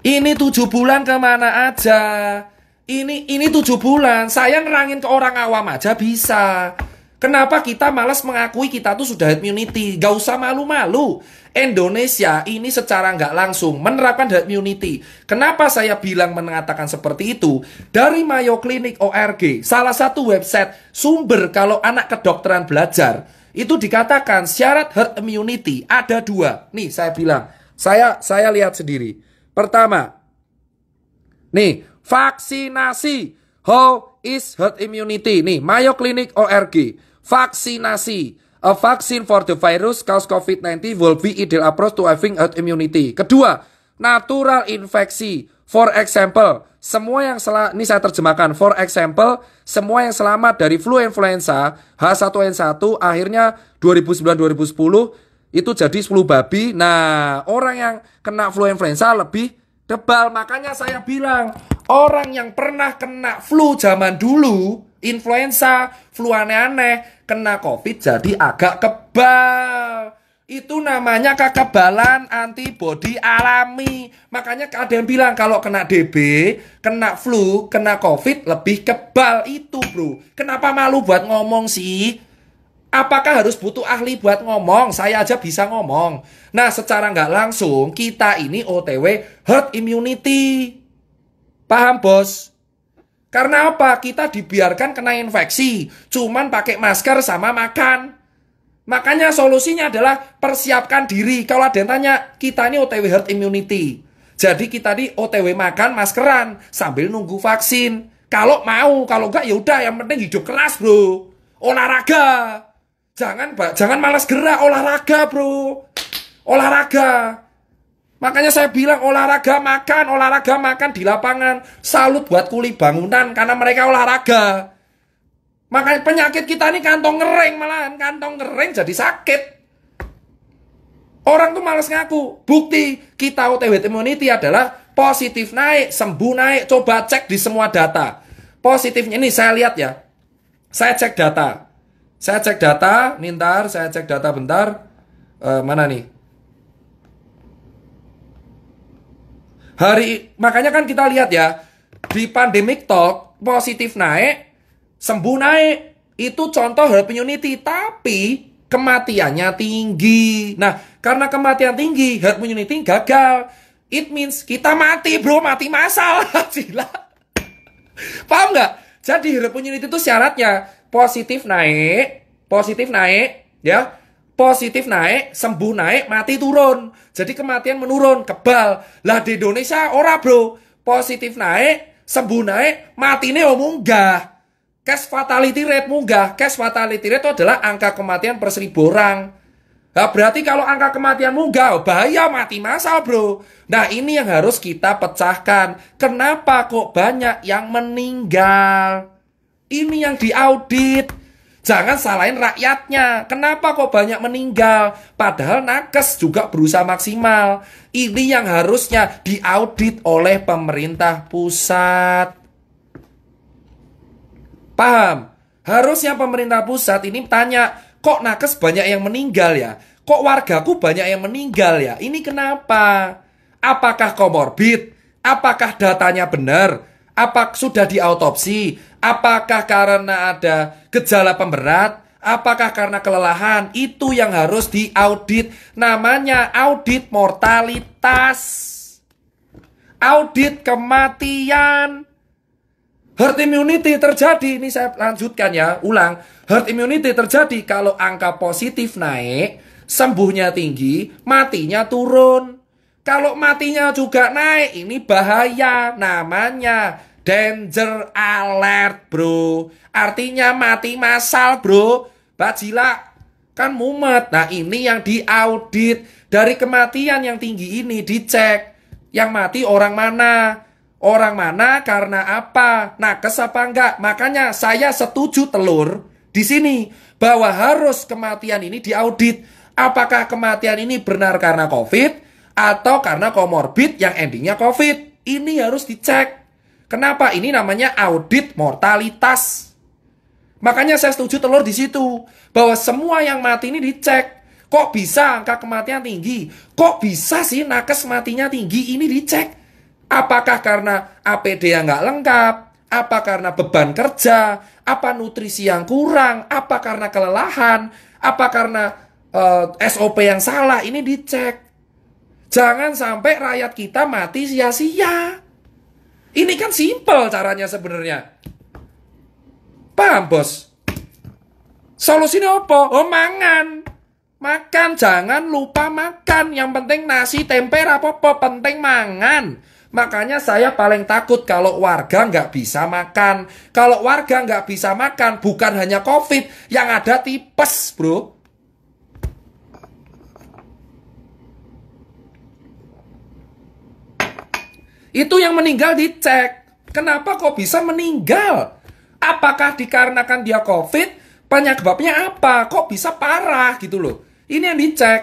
Ini 7 bulan kemana aja? Ini 7 bulan. Saya nerangin ke orang awam aja bisa. Kenapa kita malas mengakui kita tuh sudah herd immunity? Gak usah malu-malu. Indonesia ini secara nggak langsung menerapkan herd immunity. Kenapa saya bilang mengatakan seperti itu? Dari Mayo Clinic ORG, salah satu website sumber kalau anak kedokteran belajar, itu dikatakan syarat herd immunity ada 2. Nih saya bilang, saya lihat sendiri. Pertama, nih vaksinasi. How is herd immunity? Nih Mayo Clinic ORG. Vaksinasi. A vaccine for the virus cause COVID-19 will be ideal approach to having herd immunity. Kedua, natural infeksi. For example, semua yang ini saya terjemahkan. For example, semua yang selamat dari flu influenza H1N1 akhirnya 2009-2010 itu jadi flu babi. Nah, orang yang kena flu influenza lebih tebal. Makanya saya bilang, orang yang pernah kena flu zaman dulu, influenza, flu aneh-aneh, kena COVID jadi agak kebal. Itu namanya kekebalan antibodi alami. Makanya ada yang bilang kalau kena DB, kena flu, kena COVID lebih kebal. Itu bro. Kenapa malu buat ngomong sih? Apakah harus butuh ahli buat ngomong? Saya aja bisa ngomong. Nah, secara nggak langsung kita ini OTW herd immunity. Paham bos? Karena apa? Kita dibiarkan kena infeksi, cuman pakai masker sama makan. Makanya solusinya adalah persiapkan diri. Kalau ada yang tanya, kita ini OTW herd immunity. Jadi kita ini OTW makan maskeran sambil nunggu vaksin. Kalau mau, kalau enggak ya udah, yang penting hidup keras bro. Olahraga. Jangan malas gerak, olahraga bro. Olahraga. Makanya saya bilang olahraga makan di lapangan. Salut buat kuli bangunan karena mereka olahraga. Makanya penyakit kita ini kantong kering malahan. Kantong kering jadi sakit. Orang tuh malas ngaku. Bukti kita OTW immunity adalah positif naik, sembuh naik. Coba cek di semua data. Positifnya ini saya lihat ya. Saya cek data. Saya cek data bentar. Mana nih? Makanya kan kita lihat ya, di Pandemic Talk positif naik, sembuh naik. Itu contoh herd immunity, tapi kematiannya tinggi. Nah, karena kematian tinggi, herd immunity gagal. It means kita mati bro, mati massal. Gila. Paham nggak? Jadi herd immunity itu syaratnya positif naik, ya. Positif naik, sembuh naik, mati turun. Jadi kematian menurun, kebal. Lah di Indonesia ora bro. Positif naik, sembuh naik, mati ini munggah. Case fatality rate munggah. Case fatality rate itu adalah angka kematian per 1000 orang. Nah berarti kalau angka kematian munggah, bahaya mati massal bro. Nah ini yang harus kita pecahkan. Kenapa kok banyak yang meninggal? Ini yang diaudit. Jangan salahin rakyatnya. Kenapa kok banyak meninggal? Padahal nakes juga berusaha maksimal. Ini yang harusnya diaudit oleh pemerintah pusat. Paham? Harusnya pemerintah pusat ini tanya, kok nakes banyak yang meninggal ya? Kok wargaku banyak yang meninggal ya? Ini kenapa? Apakah komorbid? Apakah datanya benar? Apakah sudah diautopsi? Apakah karena ada gejala pemberat? Apakah karena kelelahan? Itu yang harus diaudit. Namanya audit mortalitas. Audit kematian. Herd immunity terjadi, ini saya lanjutkan ya, ulang. Herd immunity terjadi kalau angka positif naik, sembuhnya tinggi, matinya turun. Kalau matinya juga naik, ini bahaya. Namanya danger alert, bro. Artinya mati massal, bro. Bajila, kan mumet. Nah, ini yang diaudit. Dari kematian yang tinggi ini dicek. Yang mati orang mana? Orang mana karena apa? Nakes apa enggak? Makanya saya setuju telur di sini bahwa harus kematian ini diaudit. Apakah kematian ini benar karena COVID atau karena komorbid yang endingnya COVID? Ini harus dicek. Kenapa? Ini namanya audit mortalitas. Makanya saya setuju telur di situ bahwa semua yang mati ini dicek. Kok bisa angka kematian tinggi? Kok bisa sih nakes matinya tinggi? Ini dicek. Apakah karena APD yang nggak lengkap? Apa karena beban kerja? Apa nutrisi yang kurang? Apa karena kelelahan? Apa karena SOP yang salah? Ini dicek. Jangan sampai rakyat kita mati sia-sia. Ini kan simpel caranya sebenarnya. Paham, bos? Solusinya apa? Oh, mangan. Makan, jangan lupa makan. Yang penting nasi, tempe, apa-apa. Penting mangan. Makanya saya paling takut kalau warga nggak bisa makan. Kalau warga nggak bisa makan, bukan hanya COVID, yang ada tipes, bro. Itu yang meninggal dicek. Kenapa kok bisa meninggal? Apakah dikarenakan dia COVID? Penyebabnya apa? Kok bisa parah gitu loh. Ini yang dicek.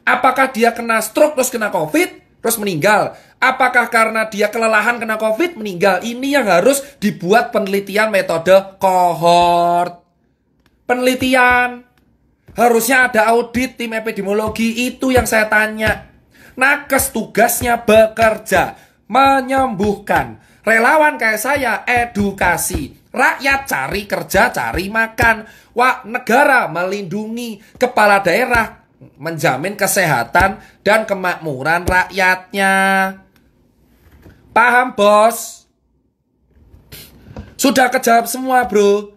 Apakah dia kena stroke terus kena COVID? Terus meninggal. Apakah karena dia kelelahan kena COVID meninggal? Ini yang harus dibuat penelitian metode kohort. Penelitian. Harusnya ada audit tim epidemiologi. Itu yang saya tanya. Nakes tugasnya bekerja. Menyembuhkan. Relawan kayak saya edukasi. Rakyat cari kerja, cari makan. Wah, negara melindungi. Kepala daerah menjamin kesehatan dan kemakmuran rakyatnya. Paham, bos? Sudah kejawab semua, bro.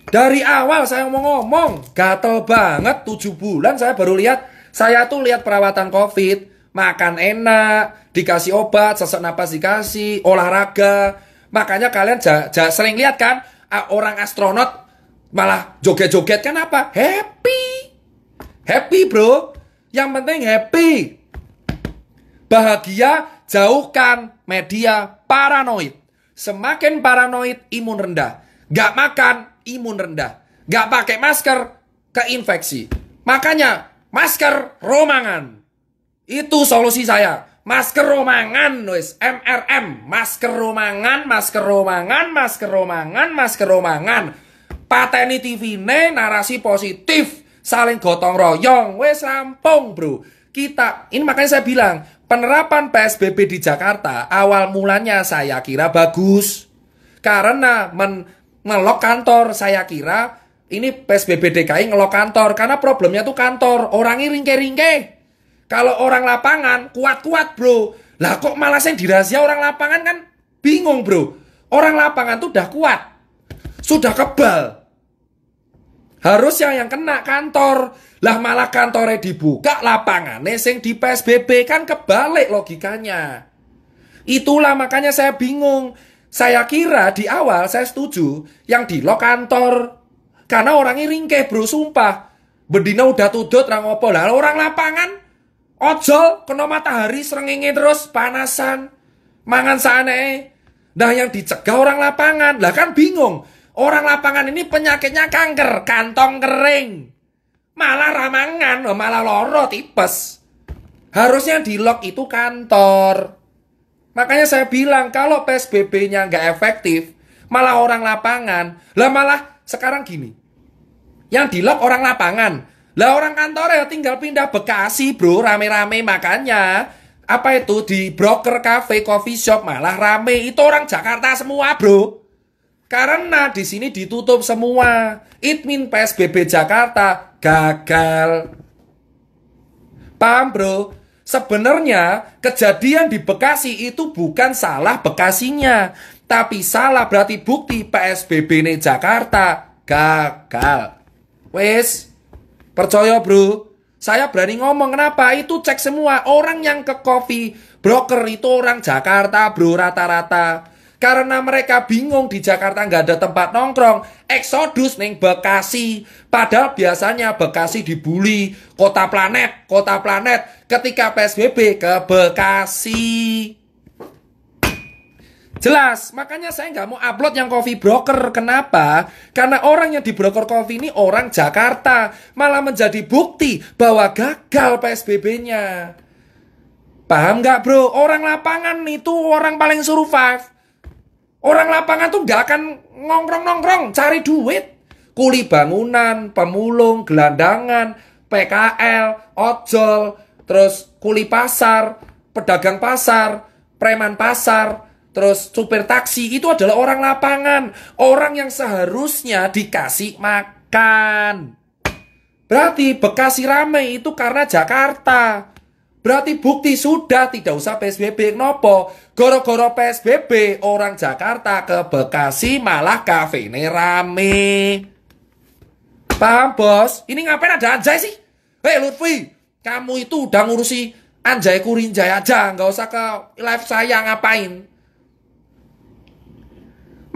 Dari awal saya mau ngomong, gatel banget 7 bulan saya baru lihat. Saya tuh lihat perawatan COVID, makan enak, dikasih obat, sesak napas dikasih, olahraga. Makanya kalian sering lihat kan, orang astronot malah joget-joget kan apa? Happy. Happy, bro. Yang penting happy. Bahagia. Jauhkan media paranoid. Semakin paranoid, imun rendah. Gak makan, imun rendah. Gak pakai masker, keinfeksi. Makanya, masker romangan. Itu solusi saya. Masker romangan, wis. MRM. Masker romangan, masker romangan, masker romangan, masker romangan. Pateni TV ne, narasi positif. Saling gotong royong. Wis rampung, bro. Ini makanya saya bilang, penerapan PSBB di Jakarta awal mulanya saya kira bagus. Karena ngelok kantor, saya kira ini PSBB DKI ngelok kantor. Karena problemnya tuh kantor, orangnya ringke-ringke. Kalau orang lapangan, kuat-kuat, bro. Lah kok malah yang dirahsia orang lapangan kan bingung, bro. Orang lapangan tuh udah kuat. Sudah kebal. Harusnya yang kena kantor. Lah malah kantornya dibuka, lapangannya sing di PSBB, kan kebalik logikanya. Itulah makanya saya bingung. Saya kira di awal saya setuju yang di lock kantor. Karena orangnya ringkeh, bro, sumpah. Bedina udah tudut rangopo. Lah orang lapangan ojol kena matahari srengenge terus panasan. Mangan sane. Nah yang dicegah orang lapangan. Lah kan bingung. Orang lapangan ini penyakitnya kanker, kantong kering. Malah ramangan, malah loro tipes. Harusnya di lock itu kantor. Makanya saya bilang kalau PSBB-nya nggak efektif, malah orang lapangan. Lah malah sekarang gini, yang di lock orang lapangan. Lah orang kantor ya tinggal pindah Bekasi bro, rame-rame. Makanya apa itu di broker cafe coffee shop malah rame. Itu orang Jakarta semua bro. Karena di sini ditutup semua. It mean PSBB Jakarta gagal. Paham bro? Sebenarnya kejadian di Bekasi itu bukan salah Bekasinya, tapi salah berarti bukti PSBB ini Jakarta gagal. Wes, percaya bro. Saya berani ngomong kenapa? Itu cek semua. Orang yang ke coffee broker itu orang Jakarta bro rata-rata. Karena mereka bingung di Jakarta nggak ada tempat nongkrong. Eksodus neng Bekasi. Padahal biasanya Bekasi dibully. Kota planet, kota planet. Ketika PSBB ke Bekasi. Jelas, makanya saya nggak mau upload yang coffee broker. Kenapa? Karena orang yang di broker coffee ini orang Jakarta. Malah menjadi bukti bahwa gagal PSBB-nya. Paham nggak bro? Orang lapangan itu orang paling survive. Orang lapangan tuh nggak akan nongkrong-nongkrong, cari duit. Kuli bangunan, pemulung, gelandangan, PKL, ojol, terus kuli pasar, pedagang pasar, preman pasar, terus supir taksi. Itu adalah orang lapangan. Orang yang seharusnya dikasih makan. Berarti Bekasi rame itu karena Jakarta. Berarti bukti sudah tidak usah PSBB. Kenapa? Goro-goro PSBB orang Jakarta ke Bekasi malah kafe ini rame. Paham bos? Ini ngapain ada Anjay sih? Hei Lutfi, kamu itu udah ngurusi Anjay Kurinjay aja, nggak usah ke live saya ngapain.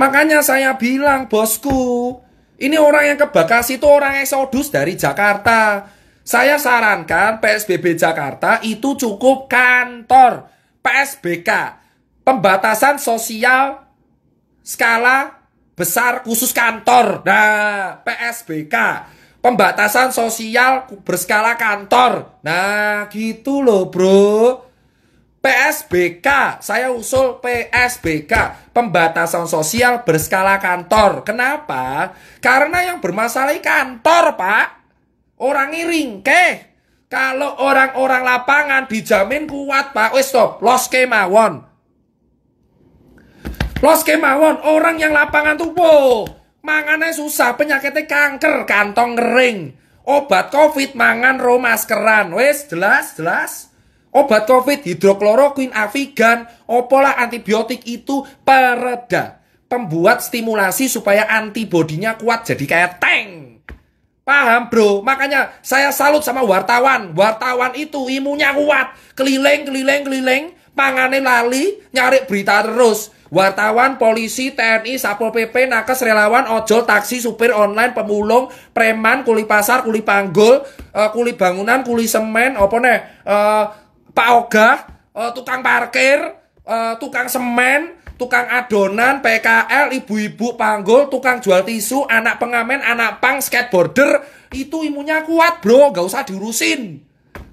Makanya saya bilang bosku, ini orang yang ke Bekasi itu orang eksodus dari Jakarta. Saya sarankan PSBB Jakarta itu cukup kantor. PSBK, pembatasan sosial skala besar khusus kantor. Nah, PSBK, pembatasan sosial berskala kantor. Nah, gitu loh bro. PSBK, saya usul PSBK, pembatasan sosial berskala kantor. Kenapa? Karena yang bermasalah kantor pak. Orang ngiring, kalau orang-orang lapangan dijamin kuat pak. Wes stop, los kemawon. Los kemawon, orang yang lapangan tuh mangannya susah, penyakitnya kanker, kantong kering. Obat covid mangan ro maskeran. Wes jelas. Obat covid hidrokloroquine, Avigan, opolah antibiotik itu pereda. Pembuat stimulasi supaya antibodinya kuat jadi kayak tank. Paham bro, makanya saya salut sama wartawan. Wartawan itu imunnya kuat. Keliling, mangane lali, nyari berita terus. Wartawan, polisi, TNI, Satpol PP, nakes, relawan, ojol, taksi, supir online, pemulung, preman, kuli pasar, kuli panggul, kuli bangunan, kuli semen, Pak Ogah, tukang parkir, tukang semen, tukang adonan, PKL, ibu-ibu panggul, tukang jual tisu, anak pengamen, anak pang, skateboarder. Itu imunnya kuat bro, gak usah diurusin.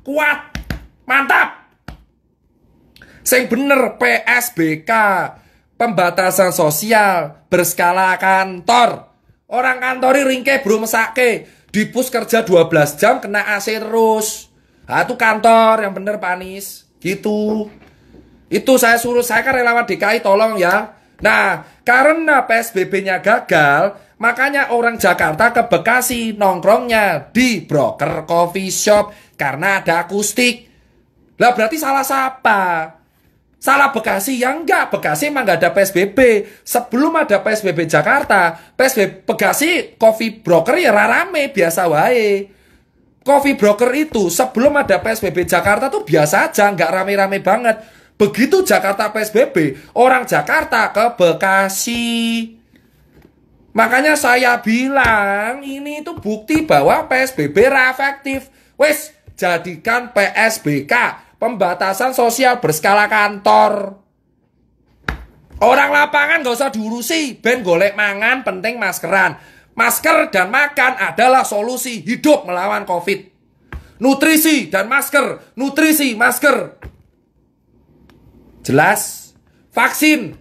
Kuat, mantap. Sing bener PSBK, pembatasan sosial berskala kantor. Orang kantori ringke bro mesake, di pus kerja 12 jam kena AC terus. Nah itu kantor yang bener Pak Anies. Gitu. Itu saya suruh, saya kan relawan DKI tolong ya. Nah, karena PSBB-nya gagal, makanya orang Jakarta ke Bekasi nongkrongnya di broker coffee shop karena ada akustik. Lah berarti salah siapa? Salah Bekasi? Ya enggak, Bekasi emang nggak ada PSBB. Sebelum ada PSBB Jakarta, PSBB Bekasi coffee broker ya rame biasa wae. Coffee broker itu sebelum ada PSBB Jakarta tuh biasa aja, nggak rame-rame banget. Begitu Jakarta PSBB, orang Jakarta ke Bekasi. Makanya saya bilang ini itu bukti bahwa PSBB efektif. Wes, jadikan PSBK, pembatasan sosial berskala kantor. Orang lapangan gak usah diurusi, ben golek mangan, penting maskeran. Masker dan makan adalah solusi hidup melawan COVID. Nutrisi dan masker, nutrisi, masker. Jelas? Vaksin,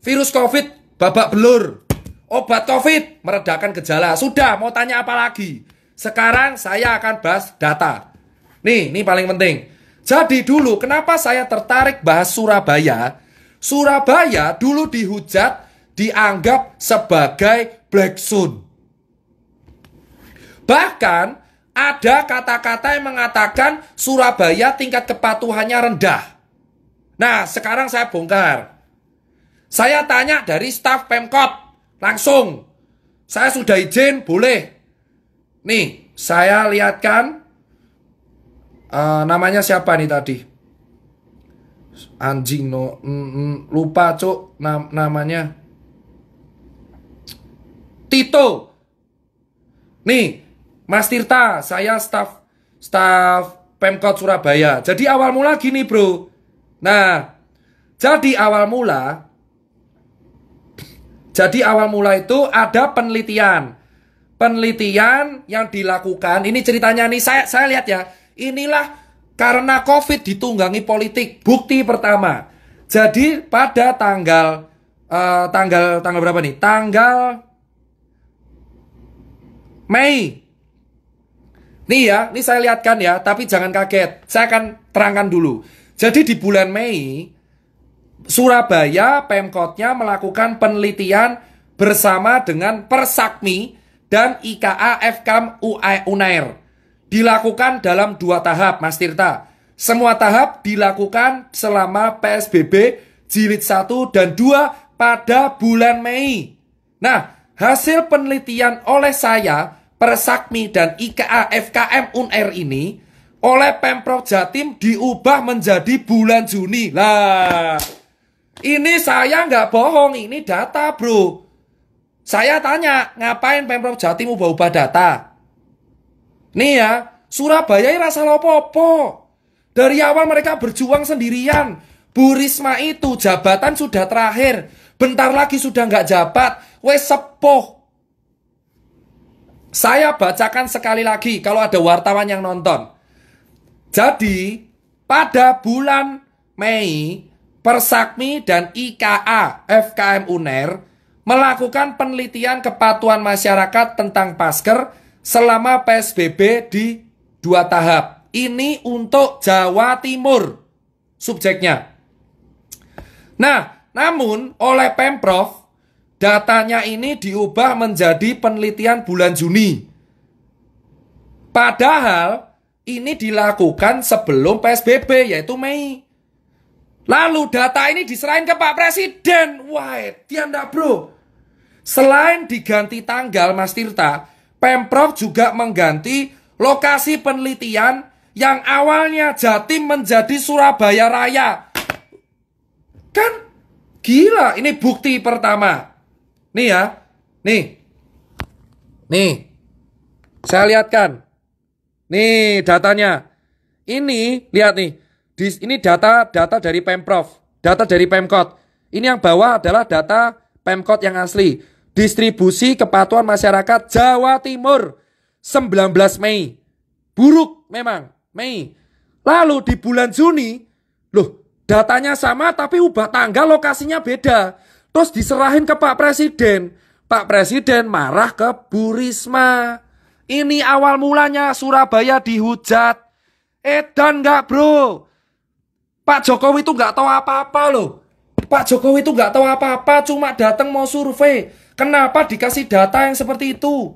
virus COVID, babak belur. Obat COVID, meredakan gejala. Sudah, mau tanya apa lagi? Sekarang saya akan bahas data. Ini paling penting. Jadi dulu, kenapa saya tertarik bahas Surabaya? Surabaya dulu dihujat, dianggap sebagai Black Zone. Bahkan ada kata-kata yang mengatakan Surabaya tingkat kepatuhannya rendah. Nah, sekarang saya bongkar. Saya tanya dari staf Pemkot, langsung. Saya sudah izin, boleh. Nih, saya lihatkan. Namanya siapa nih tadi? Anjing, lupa cuk namanya. Tito. Nih, Mas Tirta, saya staf Pemkot Surabaya. Jadi awal mula gini, bro. Nah, jadi awal mula itu ada penelitian. Penelitian yang dilakukan, ini ceritanya nih, saya lihat ya. Inilah karena COVID ditunggangi politik. Bukti pertama. Jadi pada tanggal berapa nih? Tanggal Mei. Nih ya, ini saya lihatkan ya, tapi jangan kaget. Saya akan terangkan dulu. Jadi di bulan Mei, Surabaya Pemkotnya melakukan penelitian bersama dengan Persakmi dan IKA FKM Unair. Dilakukan dalam 2 tahap, Mas Tirta. Semua tahap dilakukan selama PSBB jilid 1 dan 2 pada bulan Mei. Nah, hasil penelitian oleh saya, Persakmi dan IKA FKM Unair ini oleh Pemprov Jatim diubah menjadi bulan Juni. Lah, ini saya nggak bohong, ini data, bro. Saya tanya, ngapain Pemprov Jatim ubah-ubah data? Nih ya, Surabaya ini rasa lopo-opo. Dari awal mereka berjuang sendirian. Bu Risma itu jabatan sudah terakhir. Bentar lagi sudah nggak jabat. Wes sepuh. Saya bacakan sekali lagi kalau ada wartawan yang nonton. Jadi, pada bulan Mei, Persakmi dan IKA FKM Unair melakukan penelitian kepatuhan masyarakat tentang masker selama PSBB di 2 tahap. Ini untuk Jawa Timur subjeknya. Nah, namun oleh Pemprov datanya ini diubah menjadi penelitian bulan Juni. Padahal ini dilakukan sebelum PSBB, yaitu Mei. Lalu data ini diserahin ke Pak Presiden. Wah, dia enggak, bro. Selain diganti tanggal, Mas Tirta, Pemprov juga mengganti lokasi penelitian yang awalnya Jatim menjadi Surabaya Raya. Kan gila, ini bukti pertama. Nih ya, nih, saya lihatkan. Nih datanya. Ini, lihat nih. Ini data dari Pemprov, data dari Pemkot. Ini yang bawah adalah data Pemkot yang asli. Distribusi kepatuhan masyarakat Jawa Timur 19 Mei. Buruk memang, Mei. Lalu di bulan Juni, loh, datanya sama tapi ubah tanggal, lokasinya beda. Terus diserahin ke Pak Presiden. Pak Presiden marah ke Bu Risma. Ini awal mulanya Surabaya dihujat. Edan nggak, bro? Pak Jokowi itu nggak tahu apa-apa loh. Pak Jokowi itu nggak tahu apa-apa, cuma datang mau survei. Kenapa dikasih data yang seperti itu?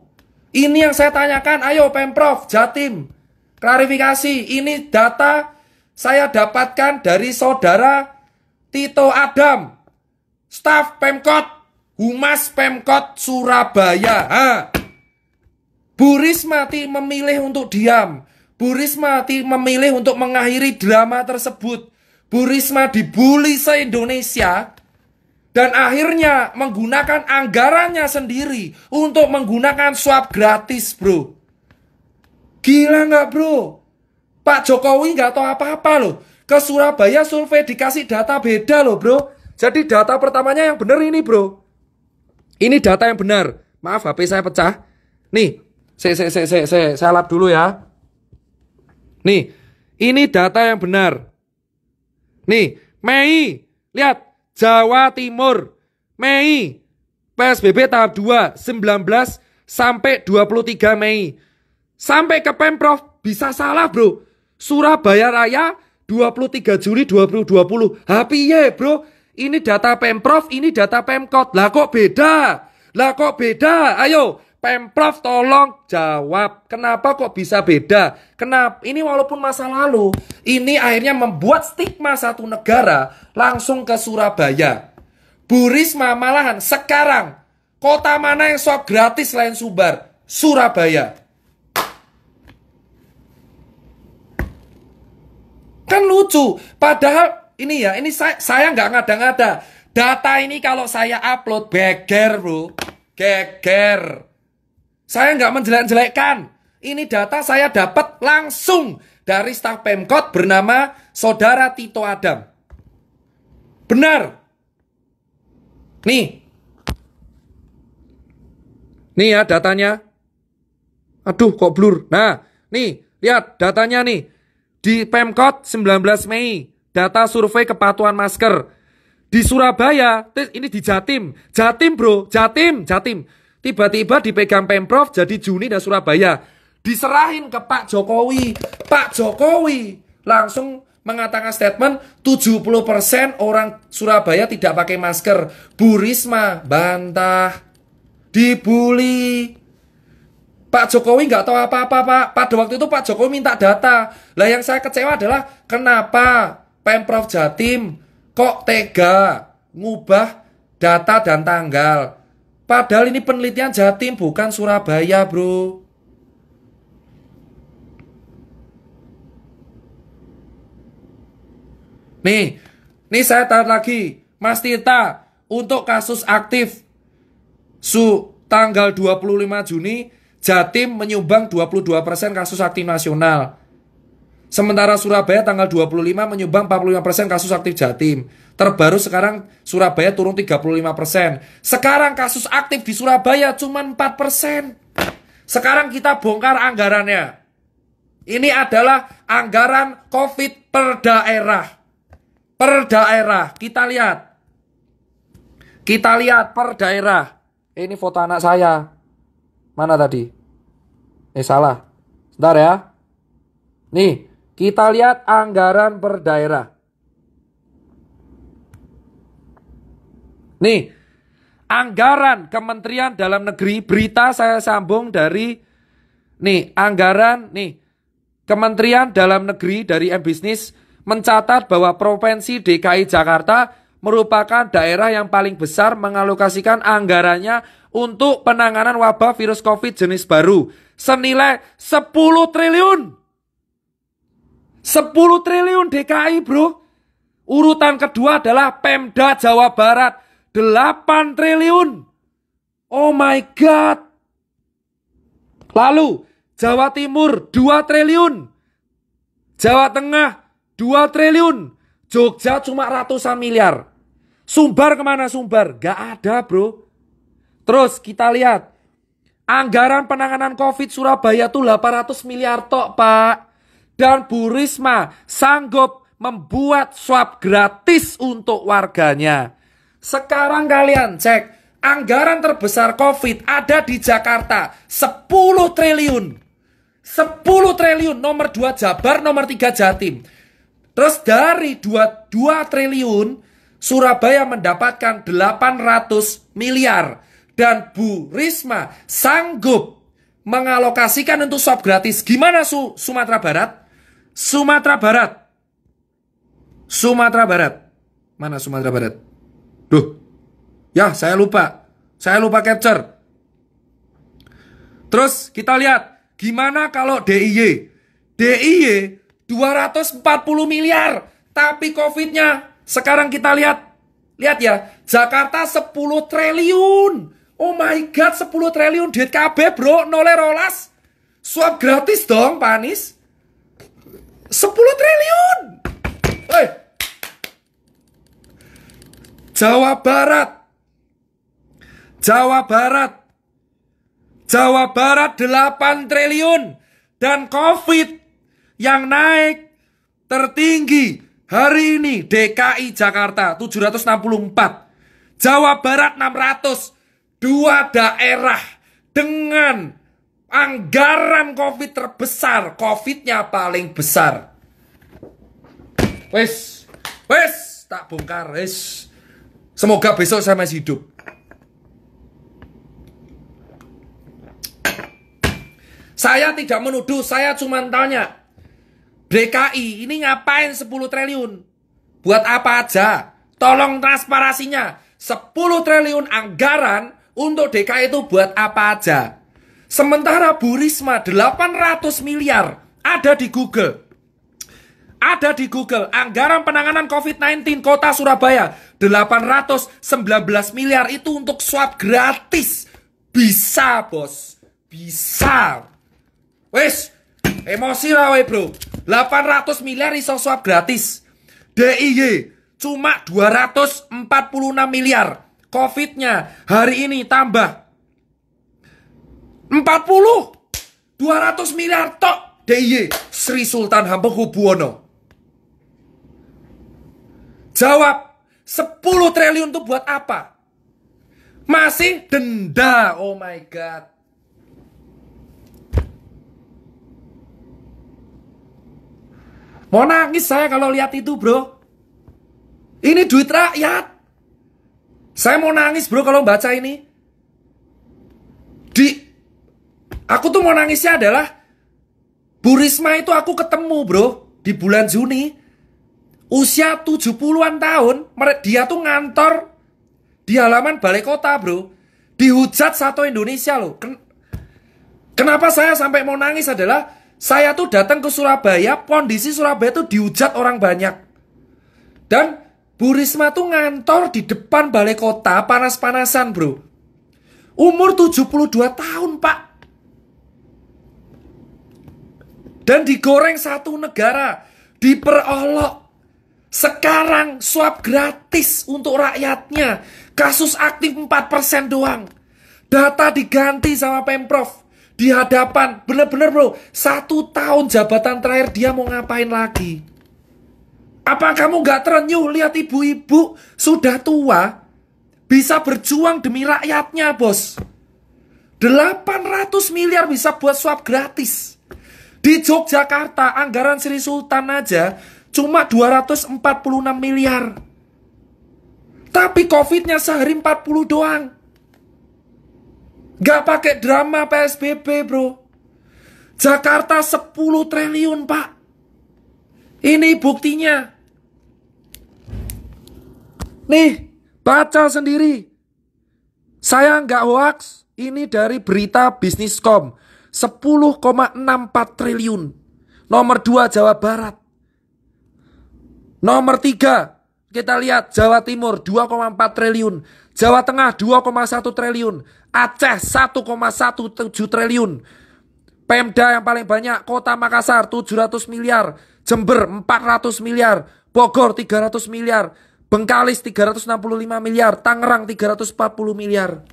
Ini yang saya tanyakan. Ayo Pemprov Jatim, klarifikasi. Ini data saya dapatkan dari saudara Tito Adam, staf Pemkot, Humas Pemkot Surabaya. Bu Risma memilih untuk diam. Bu Risma memilih untuk mengakhiri drama tersebut. Bu Risma dibully se-Indonesia dan akhirnya menggunakan anggarannya sendiri untuk menggunakan swab gratis, bro. Gila nggak, bro? Pak Jokowi nggak tahu apa-apa loh. Ke Surabaya survei dikasih data beda loh, bro. Jadi data pertamanya yang benar ini bro. Ini data yang benar. Maaf HP saya pecah. Nih, saya lap dulu ya. Nih, ini data yang benar. Nih, Mei, lihat Jawa Timur, Mei, PSBB tahap 2, 19 sampai 23 Mei. Sampai ke Pemprov bisa salah bro. Surabaya Raya 23 Juli 2020. Piye bro? Ini data Pemprov, ini data Pemkot. Lah kok beda? Ayo, Pemprov tolong jawab. Kenapa kok bisa beda? Kenapa? Ini walaupun masa lalu, ini akhirnya membuat stigma satu negara langsung ke Surabaya. Bu Risma malahan sekarang kota mana yang swab gratis selain Sumbar? Surabaya. Kan lucu. Padahal ini ya, ini saya nggak ngada-ngada. Data ini kalau saya upload geger bro, geger. Saya nggak menjelek-jelekkan. Ini data saya dapat langsung dari staf Pemkot bernama Saudara Tito Adam. Benar. Nih ya datanya. Aduh kok blur. Nah, nih lihat datanya nih. Di Pemkot 19 Mei. Data survei kepatuhan masker. Di Surabaya, ini di Jatim. Jatim bro, Jatim. Tiba-tiba dipegang Pemprov jadi Juni dan Surabaya. Diserahin ke Pak Jokowi. Pak Jokowi langsung mengatakan statement 70% orang Surabaya tidak pakai masker. Bu Risma bantah. Dibully. Pak Jokowi nggak tahu apa-apa Pak. Pada waktu itu Pak Jokowi minta data. Lah yang saya kecewa adalah kenapa Pemprov Jatim kok tega ngubah data dan tanggal. Padahal ini penelitian Jatim bukan Surabaya bro. Nih saya tanya lagi. Mas Tirta, untuk kasus aktif tanggal 25 Juni Jatim menyumbang 22% kasus aktif nasional. Sementara Surabaya tanggal 25 menyumbang 45% kasus aktif Jatim. Terbaru sekarang Surabaya turun 35%. Sekarang kasus aktif di Surabaya cuma 4%. Sekarang kita bongkar anggarannya. Ini adalah anggaran COVID per daerah. Per daerah. Kita lihat per daerah. Ini foto anak saya. Mana tadi? Salah. Sebentar ya. Nih. Kita lihat anggaran per daerah. Nih, anggaran Kementerian Dalam Negeri, berita saya sambung dari anggaran Kementerian Dalam Negeri dari M-Business mencatat bahwa Provinsi DKI Jakarta merupakan daerah yang paling besar mengalokasikan anggarannya untuk penanganan wabah virus COVID jenis baru senilai 10 triliun. 10 triliun DKI bro. Urutan kedua adalah Pemda Jawa Barat 8 triliun. Oh my god. Lalu Jawa Timur 2 triliun. Jawa Tengah 2 triliun. Jogja cuma ratusan miliar. Sumbar kemana Sumbar? Gak ada bro. Terus kita lihat anggaran penanganan COVID Surabaya tuh 800 miliar tok pak. Dan Bu Risma sanggup membuat swab gratis untuk warganya. Sekarang kalian cek, anggaran terbesar COVID ada di Jakarta, 10 triliun. 10 triliun, nomor 2 Jabar, nomor 3 Jatim. Terus dari 2 triliun, Surabaya mendapatkan 800 miliar. Dan Bu Risma sanggup mengalokasikan untuk swab gratis. Gimana Sumatera Barat? Sumatera Barat. Mana Sumatera Barat? Duh. Ya, saya lupa capture. Terus kita lihat gimana kalau DIY? DIY 240 miliar, tapi Covid-nya sekarang kita lihat ya, Jakarta 10 triliun. Oh my god, 10 triliun duit KB bro, nolnya rolas. Swab gratis dong, Pak Anies. 10 triliun. Jawa Barat. Jawa Barat 8 triliun. Dan COVID yang naik tertinggi hari ini DKI Jakarta 764. Jawa Barat 600. Dua daerah dengan anggaran COVID terbesar. COVID-nya paling besar. Wes, tak bongkar, wes. Semoga besok saya masih hidup. Saya tidak menuduh, saya cuma tanya. DKI ini ngapain 10 triliun? Buat apa aja? Tolong transparansinya. 10 triliun anggaran untuk DKI itu buat apa aja? Sementara Bu Risma 800 miliar ada di Google. Ada di Google. Anggaran penanganan COVID-19 Kota Surabaya 819 miliar itu untuk swab gratis. Bisa, bos. Bisa. Wes, emosi lah we bro. 800 miliar iso swab gratis. DIY cuma 246 miliar. COVID-nya hari ini tambah 40. 200 miliar tok. DIY Sri Sultan Hamengkubuwono. Jawab, 10 triliun itu buat apa? Masih denda. Oh my god. Mau nangis saya kalau lihat itu bro. Ini duit rakyat. Saya mau nangis bro kalau baca ini. Aku tuh mau nangisnya adalah Bu Risma itu aku ketemu bro di bulan Juni. Usia 70-an tahun. Dia tuh ngantor di halaman balai kota bro. Dihujat satu Indonesia loh. Kenapa saya sampai mau nangis adalah saya tuh datang ke Surabaya, kondisi Surabaya tuh dihujat orang banyak. Dan Bu Risma tuh ngantor di depan balai kota, panas-panasan bro. Umur 72 tahun pak. Dan digoreng satu negara, diperolok. Sekarang swab gratis untuk rakyatnya. Kasus aktif 4% doang. Data diganti sama Pemprov. Di hadapan, bener-bener bro, 1 tahun jabatan terakhir dia mau ngapain lagi? Apa kamu gak terenyuh lihat ibu-ibu sudah tua bisa berjuang demi rakyatnya bos? 800 miliar bisa buat swab gratis. Di Yogyakarta anggaran Sri Sultan aja cuma 246 miliar. Tapi COVID-nya sehari 40 doang. Gak pakai drama PSBB bro. Jakarta 10 triliun pak. Ini buktinya. Nih, baca sendiri. Saya nggak hoax. Ini dari berita Bisniscom. 10,64 triliun. Nomor 2 Jawa Barat. Nomor 3 kita lihat Jawa Timur 2,4 triliun. Jawa Tengah 2,1 triliun. Aceh 1,17 triliun. Pemda yang paling banyak Kota Makassar 700 miliar. Jember 400 miliar. Bogor 300 miliar. Bengkalis 365 miliar. Tangerang 340 miliar.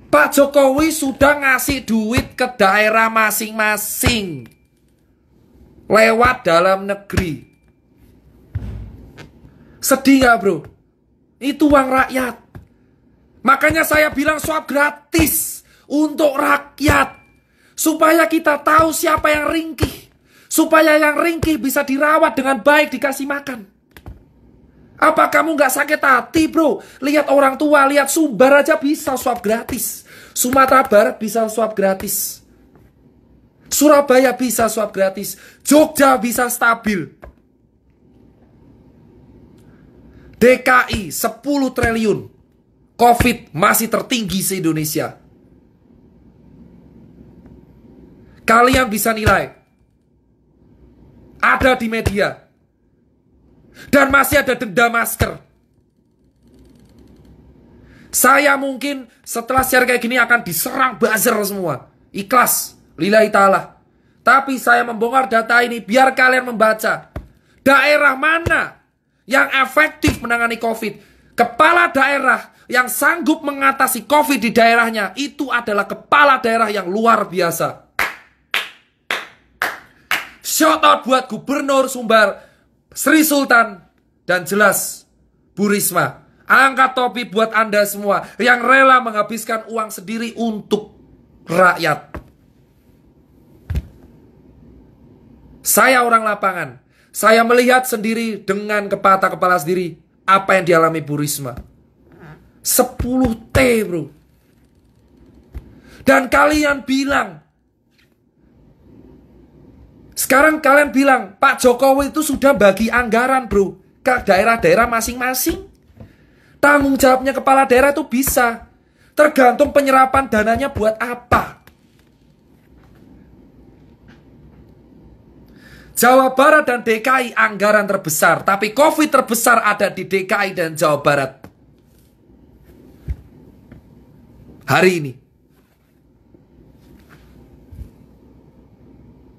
Pak Jokowi sudah ngasih duit ke daerah masing-masing. Lewat dalam negeri. Sedih gak bro? Itu uang rakyat. Makanya saya bilang swab gratis untuk rakyat. Supaya kita tahu siapa yang ringkih. Supaya yang ringkih bisa dirawat dengan baik, dikasih makan. Apa kamu gak sakit hati bro? Lihat orang tua, lihat Sumbar aja bisa swab gratis. Sumatera Barat bisa swab gratis. Surabaya bisa swab gratis. Jogja bisa stabil. DKI 10 triliun. COVID masih tertinggi se-Indonesia. Kalian bisa nilai. Ada di media. Dan masih ada denda masker. Saya mungkin setelah share kayak gini akan diserang buzzer semua. Ikhlas, lillahi ta'ala. Tapi saya membongkar data ini biar kalian membaca. Daerah mana yang efektif menangani COVID. Kepala daerah yang sanggup mengatasi COVID di daerahnya itu adalah kepala daerah yang luar biasa. Shout out buat Gubernur Sumbar, Sri Sultan, dan jelas Bu Risma. Angkat topi buat Anda semua yang rela menghabiskan uang sendiri untuk rakyat. Saya orang lapangan. Saya melihat sendiri dengan kepala sendiri apa yang dialami Bu Risma. 10T bro. Dan kalian bilang, sekarang kalian bilang Pak Jokowi itu sudah bagi anggaran bro ke daerah-daerah masing-masing. Tanggung jawabnya kepala daerah itu bisa. Tergantung penyerapan dananya buat apa. Jawa Barat dan DKI anggaran terbesar, tapi COVID terbesar ada di DKI dan Jawa Barat. Hari ini.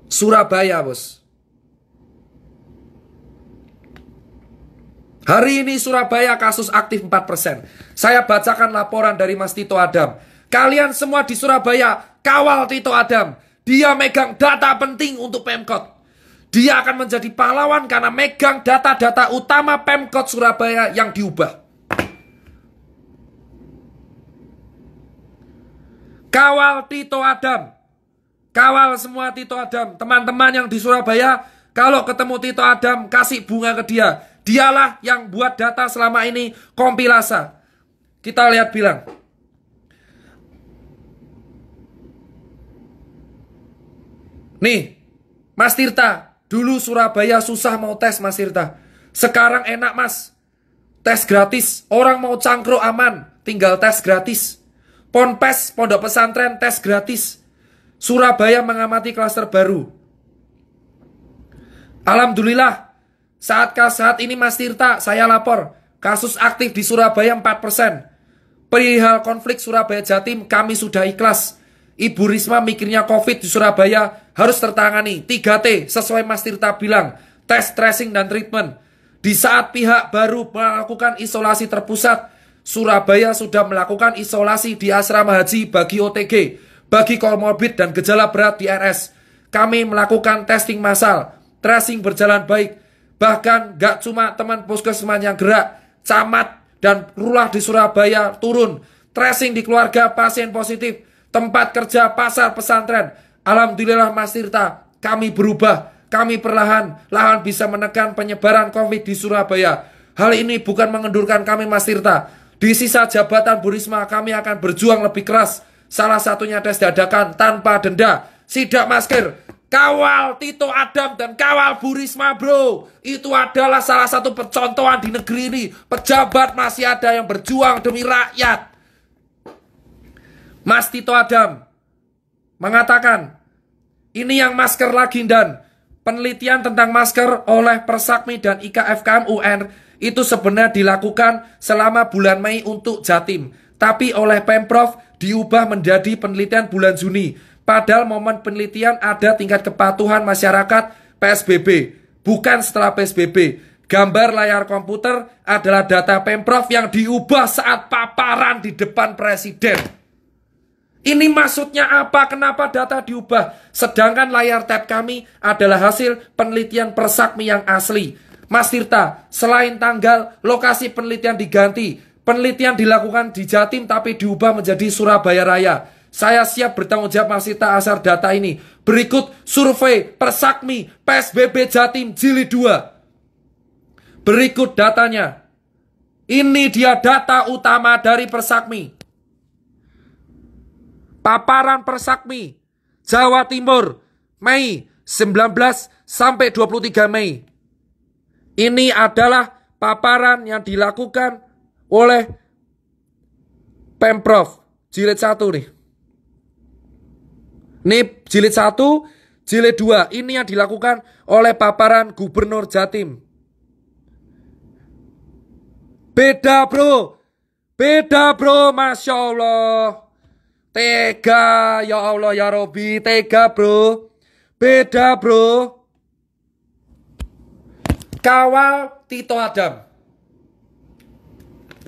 Surabaya, bos. Hari ini Surabaya kasus aktif 4%. Saya bacakan laporan dari Mas Tito Adam. Kalian semua di Surabaya kawal Tito Adam. Dia megang data penting untuk Pemkot. Dia akan menjadi pahlawan karena megang data-data utama Pemkot Surabaya yang diubah. Kawal Tito Adam. Kawal semua Tito Adam. Teman-teman yang di Surabaya, kalau ketemu Tito Adam, kasih bunga ke dia. Dialah yang buat data selama ini kompilasa. Kita lihat bilang. Nih, Mas Tirta, dulu Surabaya susah mau tes Mas Tirta. Sekarang enak Mas. Tes gratis. Orang mau cangkruk aman, tinggal tes gratis. Ponpes, pondok pesantren, tes gratis. Surabaya mengamati klaster baru. Alhamdulillah. Saat ini Mas Tirta, saya lapor. Kasus aktif di Surabaya 4%. Perihal konflik Surabaya Jatim, kami sudah ikhlas. Ibu Risma mikirnya COVID di Surabaya harus tertangani. 3T sesuai Mas Tirta bilang. Tes, tracing, dan treatment. Di saat pihak baru melakukan isolasi terpusat, Surabaya sudah melakukan isolasi di asrama haji bagi OTG, bagi komorbid dan gejala berat di RS. Kami melakukan testing massal. Tracing berjalan baik. Bahkan gak cuma teman puskesmas yang gerak, camat dan lurah di Surabaya turun. Tracing di keluarga pasien positif, tempat kerja, pasar, pesantren. Alhamdulillah Mas Tirta, kami berubah. Kami perlahan-lahan bisa menekan penyebaran COVID di Surabaya. Hal ini bukan mengendurkan kami Mas Tirta. Di sisa jabatan Bu Risma kami akan berjuang lebih keras. Salah satunya tes dadakan tanpa denda, sidak masker. Kawal Tito Adam dan kawal Bu Risma bro. Itu adalah salah satu percontohan di negeri ini. Pejabat masih ada yang berjuang demi rakyat. Mas Tito Adam mengatakan, ini yang masker lagi dan penelitian tentang masker oleh Persakmi dan IKFKM UN itu sebenarnya dilakukan selama bulan Mei untuk Jatim. Tapi oleh Pemprov diubah menjadi penelitian bulan Juni. Padahal momen penelitian ada tingkat kepatuhan masyarakat PSBB. Bukan setelah PSBB. Gambar layar komputer adalah data Pemprov yang diubah saat paparan di depan Presiden. Ini maksudnya apa? Kenapa data diubah? Sedangkan layar tab kami adalah hasil penelitian Persakmi yang asli. Mas Tirta, selain tanggal, lokasi penelitian diganti. Penelitian dilakukan di Jatim tapi diubah menjadi Surabaya Raya. Saya siap bertanggung jawab Mas Tirta asal data ini. Berikut survei Persakmi PSBB Jatim Jilid 2. Berikut datanya. Ini dia data utama dari Persakmi. Paparan Persakmi Jawa Timur Mei 19 sampai 23 Mei. Ini adalah paparan yang dilakukan oleh Pemprov Jilid 1 nih. Ini jilid 1, jilid 2. Ini yang dilakukan oleh paparan Gubernur Jatim. Beda bro. Beda bro, Masya Allah. Tega, ya Allah ya Robi. Tega bro. Beda bro. Kawal Tito Adam.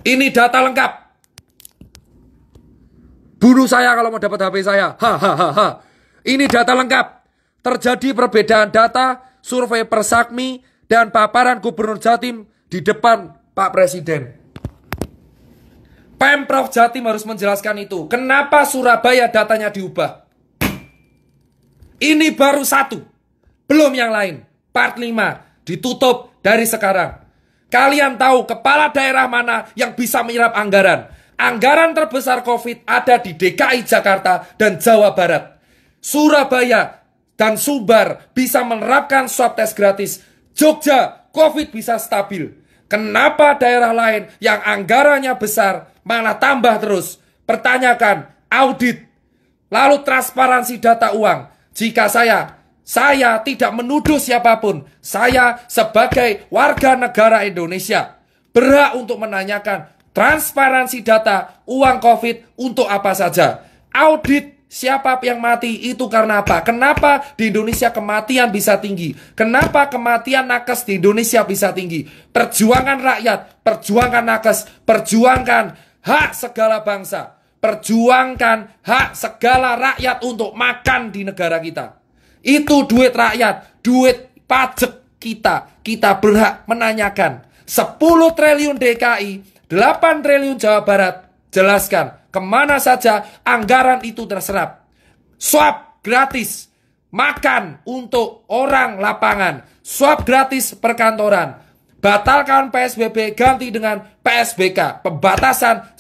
Ini data lengkap. Bunuh saya kalau mau dapat HP saya. Hahaha. Ini data lengkap. Terjadi perbedaan data, survei Persakmi, dan paparan Gubernur Jatim di depan Pak Presiden. Pemprov Jatim harus menjelaskan itu. Kenapa Surabaya datanya diubah? Ini baru satu. Belum yang lain. Part 5 ditutup dari sekarang. Kalian tahu kepala daerah mana yang bisa menyerap anggaran? Anggaran terbesar COVID ada di DKI Jakarta dan Jawa Barat. Surabaya dan Sumbar bisa menerapkan swab tes gratis. Jogja, COVID bisa stabil. Kenapa daerah lain yang anggarannya besar malah tambah terus? Pertanyakan, audit, lalu transparansi data uang. Jika saya tidak menuduh siapapun. Saya sebagai warga negara Indonesia berhak untuk menanyakan transparansi data uang COVID untuk apa saja. Audit siapa yang mati itu karena apa? Kenapa di Indonesia kematian bisa tinggi? Kenapa kematian nakes di Indonesia bisa tinggi? Perjuangan rakyat, perjuangan nakes, perjuangkan hak segala bangsa. Perjuangkan hak segala rakyat untuk makan di negara kita. Itu duit rakyat, duit pajak kita. Kita berhak menanyakan. 10 triliun DKI, 8 triliun Jawa Barat. Jelaskan kemana saja anggaran itu terserap. Swab gratis, makan untuk orang lapangan, swab gratis perkantoran. Batalkan PSBB, ganti dengan PSBK, pembatasan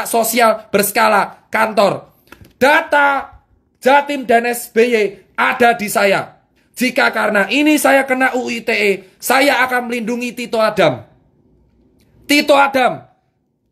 sosial berskala kantor. Data Jatim dan SBY ada di saya. Jika karena ini saya kena UU ITE, saya akan melindungi Tito Adam. Tito Adam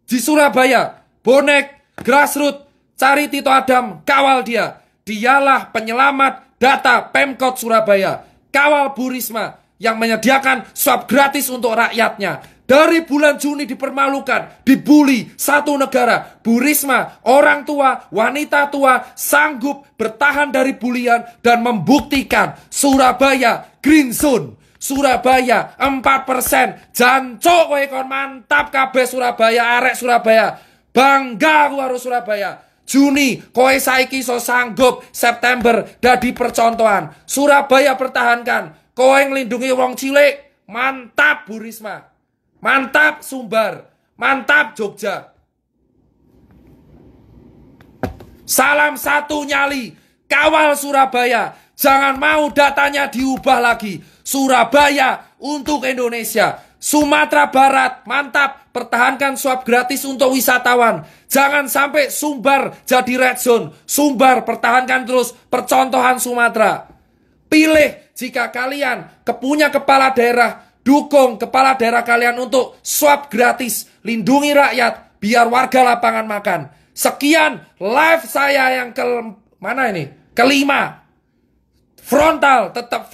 di Surabaya, bonek, grassroots, cari Tito Adam, kawal dia. Dialah penyelamat data Pemkot Surabaya. Kawal Bu Risma yang menyediakan swab gratis untuk rakyatnya. Dari bulan Juni dipermalukan, dibully satu negara. Bu Risma, orang tua, wanita tua, sanggup bertahan dari bulian dan membuktikan Surabaya green zone. Surabaya 4%. Jancuk kowe kon mantap kabeh Surabaya, arek Surabaya. Bangga aku harus Surabaya. Juni kowe saiki so sanggup, September dadi percontohan. Surabaya pertahankan. Kowe nglindungi wong cilik. Mantap Bu Risma. Mantap Sumbar, mantap Jogja. Salam satu nyali, kawal Surabaya. Jangan mau datanya diubah lagi. Surabaya untuk Indonesia. Sumatera Barat, mantap. Pertahankan swab gratis untuk wisatawan. Jangan sampai Sumbar jadi red zone. Sumbar pertahankan terus percontohan Sumatera. Pilih jika kalian punya kepala daerah. Dukung kepala daerah kalian untuk swab gratis. Lindungi rakyat biar warga lapangan makan. Sekian live saya yang kelima. Frontal, tetap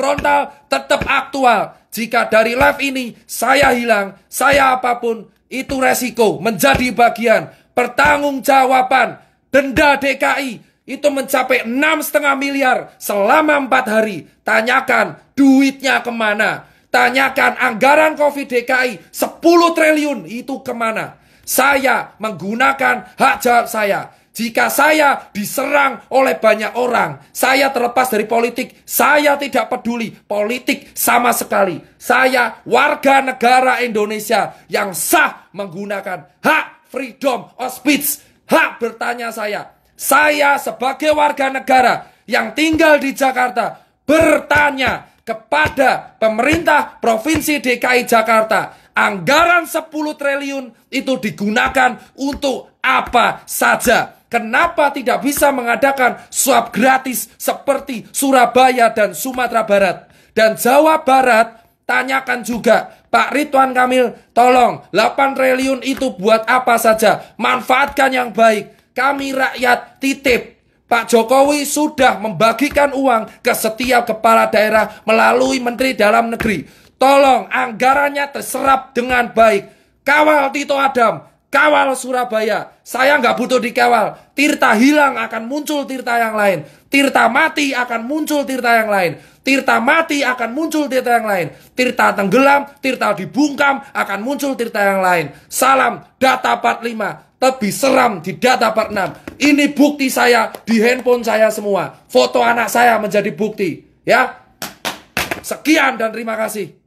aktual. Jika dari live ini saya hilang, saya apapun, itu resiko menjadi bagian pertanggungjawaban. Denda DKI itu mencapai 6,5 miliar selama 4 hari. Tanyakan duitnya kemana. Tanyakan anggaran COVID DKI 10 triliun itu kemana? Saya menggunakan hak jawab saya. Jika saya diserang oleh banyak orang, saya terlepas dari politik, saya tidak peduli politik sama sekali. Saya warga negara Indonesia yang sah menggunakan hak freedom of speech, hak bertanya saya. Saya sebagai warga negara yang tinggal di Jakarta bertanya kepada pemerintah Provinsi DKI Jakarta, anggaran 10 triliun itu digunakan untuk apa saja? Kenapa tidak bisa mengadakan swab gratis seperti Surabaya dan Sumatera Barat? Dan Jawa Barat, tanyakan juga, Pak Ridwan Kamil, tolong 8 triliun itu buat apa saja? Manfaatkan yang baik. Kami rakyat titip. Pak Jokowi sudah membagikan uang ke setiap kepala daerah melalui Menteri Dalam Negeri. Tolong anggarannya terserap dengan baik. Kawal Tito Adam, kawal Surabaya. Saya nggak butuh dikawal. Tirta hilang akan muncul Tirta yang lain. Tirta mati akan muncul Tirta yang lain. Tirta mati akan muncul tirta yang lain. Tirta tenggelam, tirta dibungkam, akan muncul tirta yang lain. Salam data part 5. Lebih seram di data part 6. Ini bukti saya di handphone saya semua. Foto anak saya menjadi bukti. Ya. Sekian dan terima kasih.